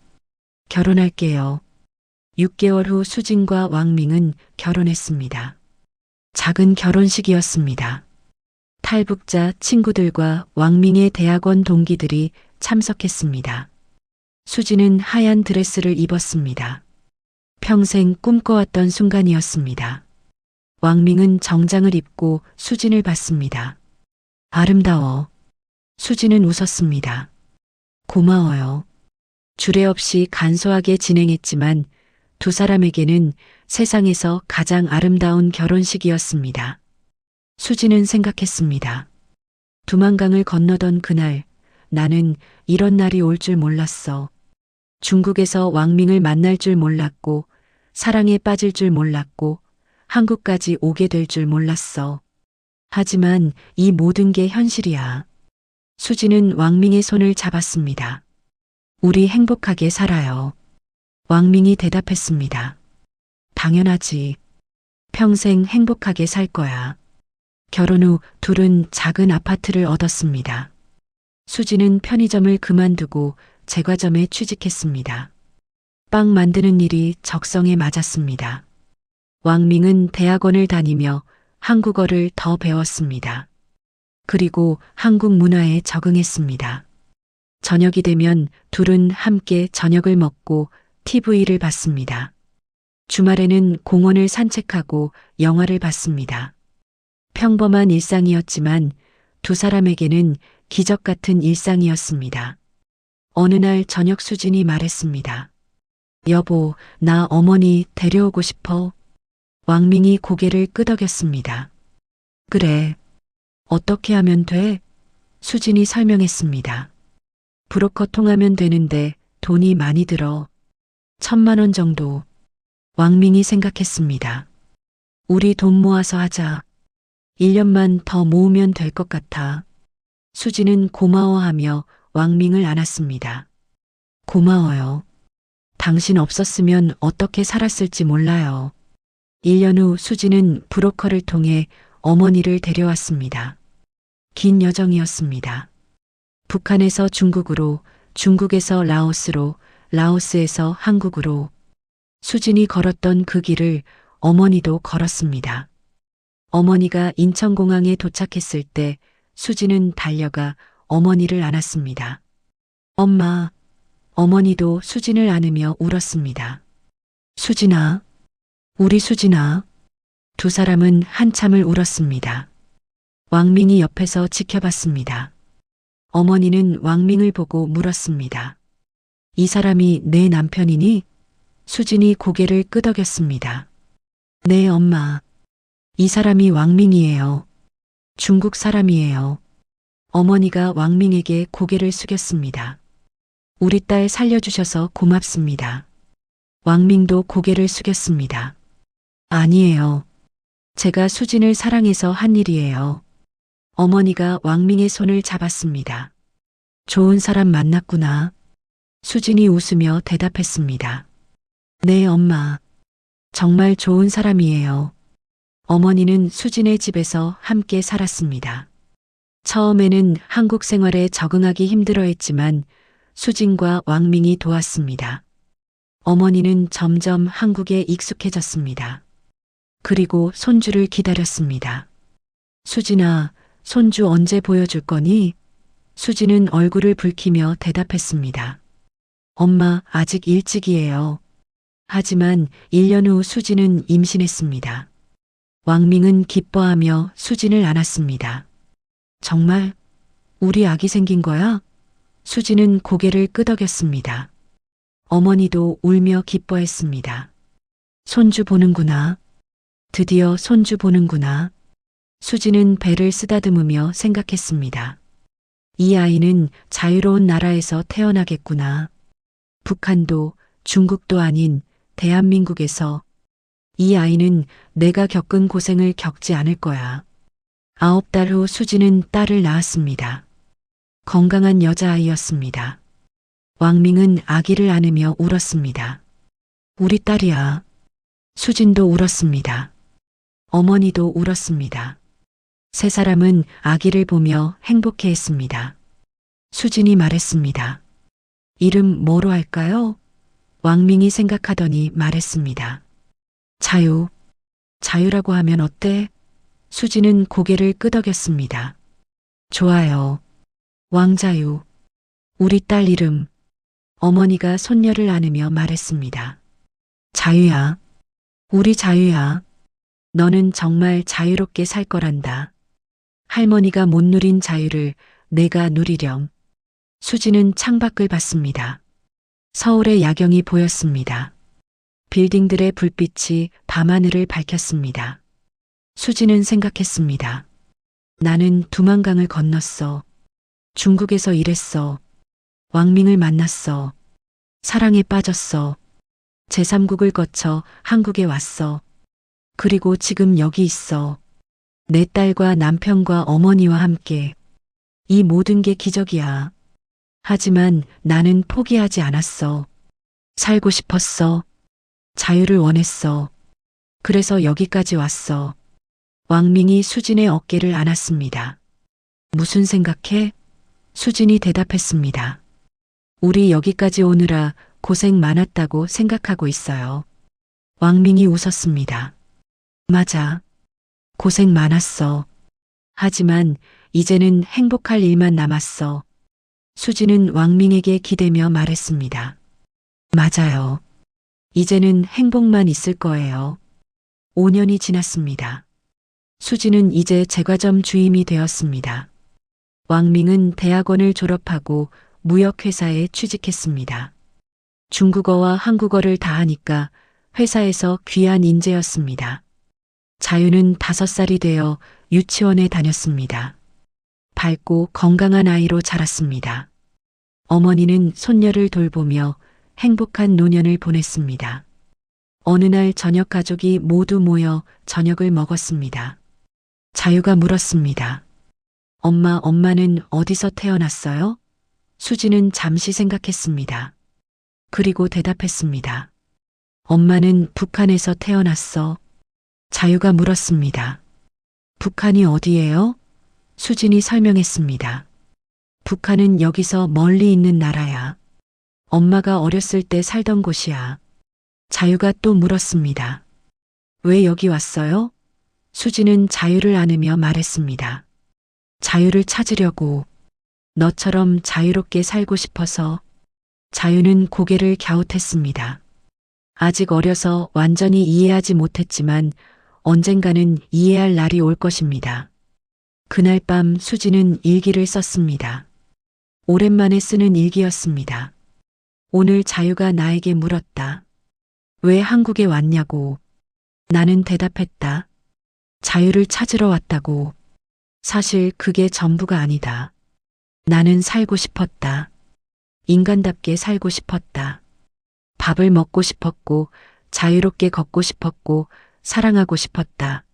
결혼할게요. 6개월 후 수진과 왕민은 결혼했습니다. 작은 결혼식이었습니다. 탈북자 친구들과 왕민의 대학원 동기들이 참석했습니다. 수진은 하얀 드레스를 입었습니다. 평생 꿈꿔왔던 순간이었습니다. 왕민은 정장을 입고 수진을 봤습니다. 아름다워. 수진은 웃었습니다. 고마워요. 주례 없이 간소하게 진행했지만 두 사람에게는 세상에서 가장 아름다운 결혼식이었습니다. 수진은 생각했습니다. 두만강을 건너던 그날 나는 이런 날이 올 줄 몰랐어. 중국에서 왕민을 만날 줄 몰랐고 사랑에 빠질 줄 몰랐고 한국까지 오게 될 줄 몰랐어. 하지만 이 모든 게 현실이야. 수진은 왕민의 손을 잡았습니다. 우리 행복하게 살아요. 왕민이 대답했습니다. 당연하지. 평생 행복하게 살 거야. 결혼 후 둘은 작은 아파트를 얻었습니다. 수진은 편의점을 그만두고 제과점에 취직했습니다. 빵 만드는 일이 적성에 맞았습니다. 왕민은 대학원을 다니며 한국어를 더 배웠습니다. 그리고 한국 문화에 적응했습니다. 저녁이 되면 둘은 함께 저녁을 먹고 TV를 봤습니다. 주말에는 공원을 산책하고 영화를 봤습니다. 평범한 일상이었지만 두 사람에게는 기적 같은 일상이었습니다. 어느 날 저녁 수진이 말했습니다. 여보, 나 어머니 데려오고 싶어. 왕민이 고개를 끄덕였습니다. 그래. 어떻게 하면 돼? 수진이 설명했습니다. 브로커 통하면 되는데 돈이 많이 들어. 1,000만 원 정도. 왕민이 생각했습니다. 우리 돈 모아서 하자. 1년만 더 모으면 될 것 같아. 수진은 고마워하며 왕민을 안았습니다. 고마워요. 당신 없었으면 어떻게 살았을지 몰라요. 1년 후 수진은 브로커를 통해 어머니를 데려왔습니다. 긴 여정이었습니다. 북한에서 중국으로, 중국에서 라오스로, 라오스에서 한국으로. 수진이 걸었던 그 길을 어머니도 걸었습니다. 어머니가 인천공항에 도착했을 때 수진은 달려가 어머니를 안았습니다. 엄마, 어머니도 수진을 안으며 울었습니다. 수진아, 우리 수진아. 두 사람은 한참을 울었습니다. 왕민이 옆에서 지켜봤습니다. 어머니는 왕민을 보고 물었습니다. 이 사람이 내 남편이니? 수진이 고개를 끄덕였습니다. 네, 엄마. 이 사람이 왕민이에요. 중국 사람이에요. 어머니가 왕민에게 고개를 숙였습니다. 우리 딸 살려주셔서 고맙습니다. 왕민도 고개를 숙였습니다. 아니에요. 제가 수진을 사랑해서 한 일이에요. 어머니가 왕민의 손을 잡았습니다. 좋은 사람 만났구나. 수진이 웃으며 대답했습니다. 네, 엄마. 정말 좋은 사람이에요. 어머니는 수진의 집에서 함께 살았습니다. 처음에는 한국 생활에 적응하기 힘들어 했지만 수진과 왕민이 도왔습니다. 어머니는 점점 한국에 익숙해졌습니다. 그리고 손주를 기다렸습니다. 수진아, 손주 언제 보여줄 거니? 수진은 얼굴을 붉히며 대답했습니다. 엄마, 아직 일찍이에요. 하지만 1년 후 수진은 임신했습니다. 왕밍은 기뻐하며 수진을 안았습니다. 정말? 우리 아기 생긴 거야? 수진은 고개를 끄덕였습니다. 어머니도 울며 기뻐했습니다. 손주 보는구나. 드디어 손주 보는구나. 수진은 배를 쓰다듬으며 생각했습니다. 이 아이는 자유로운 나라에서 태어나겠구나. 북한도 중국도 아닌 대한민국에서 이 아이는 내가 겪은 고생을 겪지 않을 거야. 9달 후 수진은 딸을 낳았습니다. 건강한 여자아이였습니다. 왕밍은 아기를 안으며 울었습니다. 우리 딸이야. 수진도 울었습니다. 어머니도 울었습니다. 세 사람은 아기를 보며 행복해했습니다. 수진이 말했습니다. 이름 뭐로 할까요? 왕밍이 생각하더니 말했습니다. 자유. 자유라고 하면 어때? 수진은 고개를 끄덕였습니다. 좋아요. 왕자유. 우리 딸 이름. 어머니가 손녀를 안으며 말했습니다. 자유야. 우리 자유야. 너는 정말 자유롭게 살 거란다. 할머니가 못 누린 자유를 내가 누리렴. 수진은 창밖을 봤습니다. 서울의 야경이 보였습니다. 빌딩들의 불빛이 밤하늘을 밝혔습니다. 수진은 생각했습니다. 나는 두만강을 건넜어. 중국에서 일했어. 왕밍을 만났어. 사랑에 빠졌어. 제3국을 거쳐 한국에 왔어. 그리고 지금 여기 있어. 내 딸과 남편과 어머니와 함께. 이 모든 게 기적이야. 하지만 나는 포기하지 않았어. 살고 싶었어. 자유를 원했어. 그래서 여기까지 왔어. 왕밍이 수진의 어깨를 안았습니다. 무슨 생각해? 수진이 대답했습니다. 우리 여기까지 오느라 고생 많았다고 생각하고 있어요. 왕밍이 웃었습니다. 맞아. 고생 많았어. 하지만 이제는 행복할 일만 남았어. 수진은 왕밍에게 기대며 말했습니다. 맞아요. 이제는 행복만 있을 거예요. 5년이 지났습니다. 수진은 이제 제과점 주임이 되었습니다. 왕밍은 대학원을 졸업하고 무역회사에 취직했습니다. 중국어와 한국어를 다 하니까 회사에서 귀한 인재였습니다. 자유는 5살이 되어 유치원에 다녔습니다. 밝고 건강한 아이로 자랐습니다. 어머니는 손녀를 돌보며 행복한 노년을 보냈습니다. 어느 날 저녁 가족이 모두 모여 저녁을 먹었습니다. 자유가 물었습니다. 엄마는 어디서 태어났어요? 수지는 잠시 생각했습니다. 그리고 대답했습니다. 엄마는 북한에서 태어났어. 자유가 물었습니다. 북한이 어디예요? 수진이 설명했습니다. 북한은 여기서 멀리 있는 나라야. 엄마가 어렸을 때 살던 곳이야. 자유가 또 물었습니다. 왜 여기 왔어요? 수지는 자유를 안으며 말했습니다. 자유를 찾으려고. 너처럼 자유롭게 살고 싶어서. 자유는 고개를 갸웃했습니다. 아직 어려서 완전히 이해하지 못했지만 언젠가는 이해할 날이 올 것입니다. 그날 밤 수지는 일기를 썼습니다. 오랜만에 쓰는 일기였습니다. 오늘 자유가 나에게 물었다. 왜 한국에 왔냐고. 나는 대답했다. 자유를 찾으러 왔다고. 사실 그게 전부가 아니다. 나는 살고 싶었다. 인간답게 살고 싶었다. 밥을 먹고 싶었고, 자유롭게 걷고 싶었고, 사랑하고 싶었다.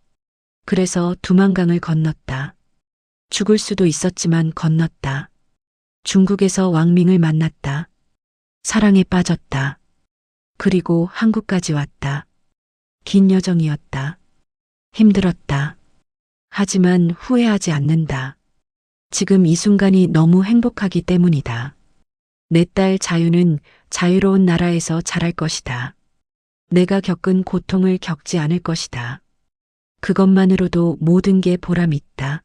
그래서 두만강을 건넜다. 죽을 수도 있었지만 건넜다. 중국에서 왕밍을 만났다. 사랑에 빠졌다. 그리고 한국까지 왔다. 긴 여정이었다. 힘들었다. 하지만 후회하지 않는다. 지금 이 순간이 너무 행복하기 때문이다. 내 딸 자유는 자유로운 나라에서 자랄 것이다. 내가 겪은 고통을 겪지 않을 것이다. 그것만으로도 모든 게 보람 있다.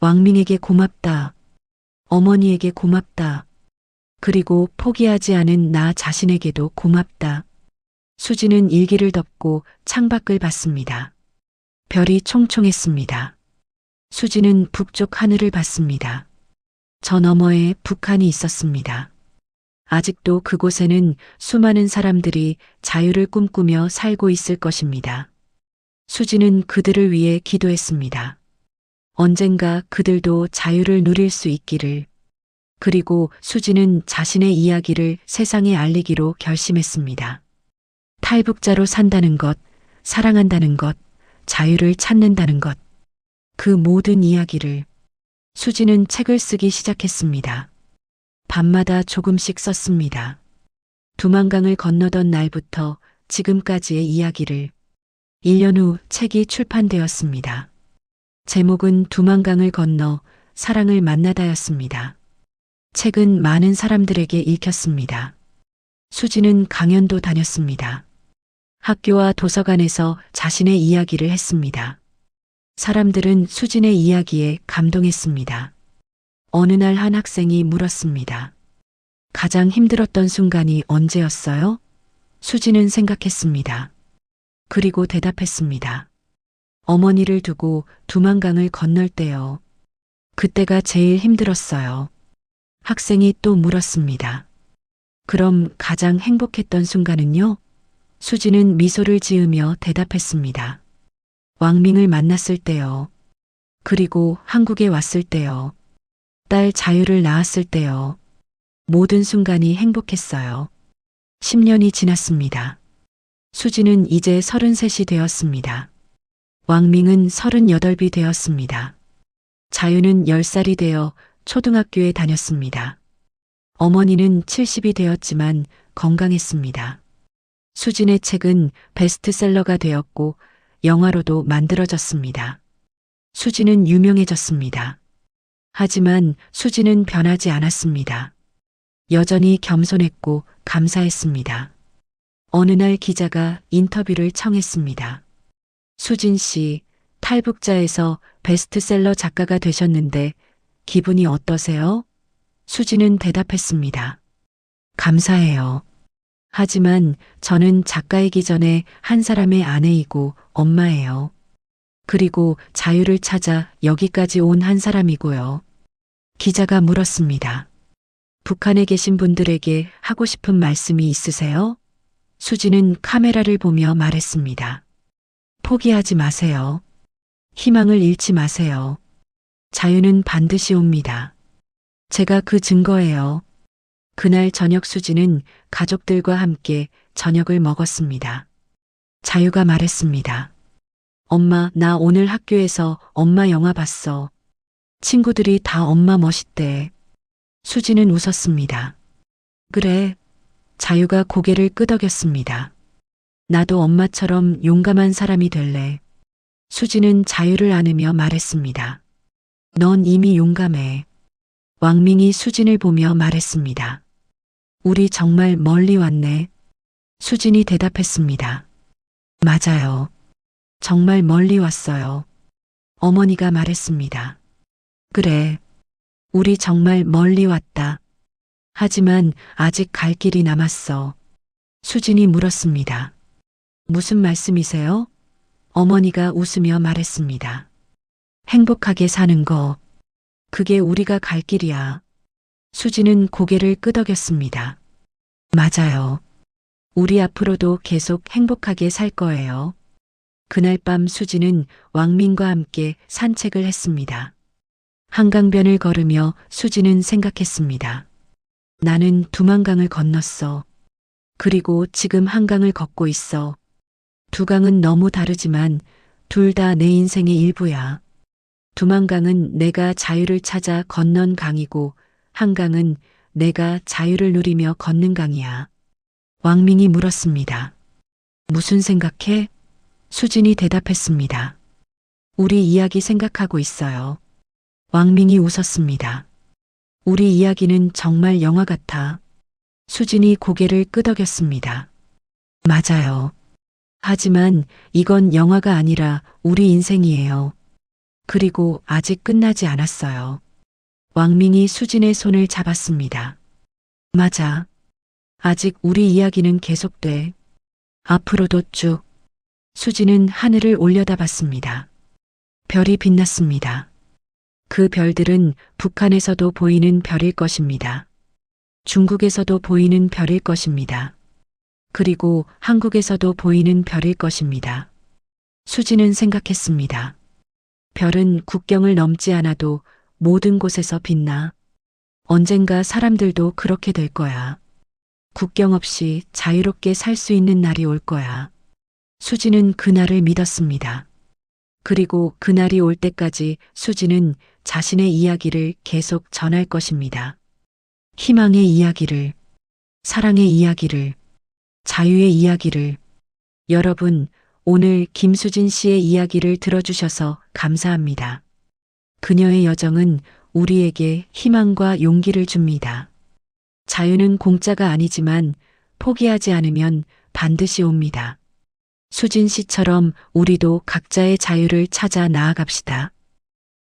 왕밍에게 고맙다. 어머니에게 고맙다. 그리고 포기하지 않은 나 자신에게도 고맙다. 수지는 일기를 덮고 창밖을 봤습니다. 별이 총총했습니다. 수지는 북쪽 하늘을 봤습니다. 저 너머에 북한이 있었습니다. 아직도 그곳에는 수많은 사람들이 자유를 꿈꾸며 살고 있을 것입니다. 수지는 그들을 위해 기도했습니다. 언젠가 그들도 자유를 누릴 수 있기를. 그리고 수지는 자신의 이야기를 세상에 알리기로 결심했습니다. 탈북자로 산다는 것, 사랑한다는 것, 자유를 찾는다는 것. 그 모든 이야기를 수지는 책을 쓰기 시작했습니다. 밤마다 조금씩 썼습니다. 두만강을 건너던 날부터 지금까지의 이야기를. 1년 후 책이 출판되었습니다. 제목은 두만강을 건너 사랑을 만나다였습니다. 책은 많은 사람들에게 읽혔습니다. 수지는 강연도 다녔습니다. 학교와 도서관에서 자신의 이야기를 했습니다. 사람들은 수진의 이야기에 감동했습니다. 어느 날 한 학생이 물었습니다. 가장 힘들었던 순간이 언제였어요? 수지는 생각했습니다. 그리고 대답했습니다. 어머니를 두고 두만강을 건널 때요. 그때가 제일 힘들었어요. 학생이 또 물었습니다. 그럼 가장 행복했던 순간은요? 수지는 미소를 지으며 대답했습니다. 왕밍을 만났을 때요. 그리고 한국에 왔을 때요. 딸 자유를 낳았을 때요. 모든 순간이 행복했어요. 10년이 지났습니다. 수지는 이제 33이 되었습니다. 왕밍은 38이 되었습니다. 자유는 10살이 되어 초등학교에 다녔습니다. 어머니는 70이 되었지만 건강했습니다. 수진의 책은 베스트셀러가 되었고 영화로도 만들어졌습니다. 수지는 유명해졌습니다. 하지만 수지는 변하지 않았습니다. 여전히 겸손했고 감사했습니다. 어느 날 기자가 인터뷰를 청했습니다. 수진 씨, 탈북자에서 베스트셀러 작가가 되셨는데 기분이 어떠세요? 수지는 대답했습니다. 감사해요. 하지만 저는 작가이기 전에 한 사람의 아내이고 엄마예요. 그리고 자유를 찾아 여기까지 온 한 사람이고요. 기자가 물었습니다. 북한에 계신 분들에게 하고 싶은 말씀이 있으세요? 수지는 카메라를 보며 말했습니다. 포기하지 마세요. 희망을 잃지 마세요. 자유는 반드시 옵니다. 제가 그 증거예요. 그날 저녁 수지는 가족들과 함께 저녁을 먹었습니다. 자유가 말했습니다. 엄마, 나 오늘 학교에서 엄마 영화 봤어. 친구들이 다 엄마 멋있대. 수지는 웃었습니다. 그래. 자유가 고개를 끄덕였습니다. 나도 엄마처럼 용감한 사람이 될래. 수지는 자유를 안으며 말했습니다. 넌 이미 용감해. 왕밍이 수진을 보며 말했습니다. 우리 정말 멀리 왔네. 수진이 대답했습니다. 맞아요. 정말 멀리 왔어요. 어머니가 말했습니다. 그래. 우리 정말 멀리 왔다. 하지만 아직 갈 길이 남았어. 수진이 물었습니다. 무슨 말씀이세요? 어머니가 웃으며 말했습니다. 행복하게 사는 거. 그게 우리가 갈 길이야. 수지는 고개를 끄덕였습니다. 맞아요. 우리 앞으로도 계속 행복하게 살 거예요. 그날 밤 수지는 왕민과 함께 산책을 했습니다. 한강변을 걸으며 수지는 생각했습니다. 나는 두만강을 건넜어. 그리고 지금 한강을 걷고 있어. 두 강은 너무 다르지만 둘 다 내 인생의 일부야. 두만강은 내가 자유를 찾아 건넌 강이고 한강은 내가 자유를 누리며 걷는 강이야. 왕민이 물었습니다. 무슨 생각해? 수진이 대답했습니다. 우리 이야기 생각하고 있어요. 왕민이 웃었습니다. 우리 이야기는 정말 영화 같아. 수진이 고개를 끄덕였습니다. 맞아요. 하지만 이건 영화가 아니라 우리 인생이에요. 그리고 아직 끝나지 않았어요. 왕민이 수진의 손을 잡았습니다. 맞아. 아직 우리 이야기는 계속돼. 앞으로도 쭉. 수진은 하늘을 올려다봤습니다. 별이 빛났습니다. 그 별들은 북한에서도 보이는 별일 것입니다. 중국에서도 보이는 별일 것입니다. 그리고 한국에서도 보이는 별일 것입니다. 수진은 생각했습니다. 별은 국경을 넘지 않아도 모든 곳에서 빛나. 언젠가 사람들도 그렇게 될 거야. 국경 없이 자유롭게 살 수 있는 날이 올 거야. 수진은 그날을 믿었습니다. 그리고 그날이 올 때까지 수진은 자신의 이야기를 계속 전할 것입니다. 희망의 이야기를, 사랑의 이야기를, 자유의 이야기를. 여러분, 오늘 김수진 씨의 이야기를 들어주셔서 감사합니다. 그녀의 여정은 우리에게 희망과 용기를 줍니다. 자유는 공짜가 아니지만 포기하지 않으면 반드시 옵니다. 수진 씨처럼 우리도 각자의 자유를 찾아 나아갑시다.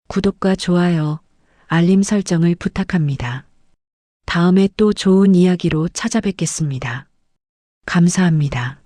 구독과 좋아요, 알림 설정을 부탁합니다. 다음에 또 좋은 이야기로 찾아뵙겠습니다. 감사합니다.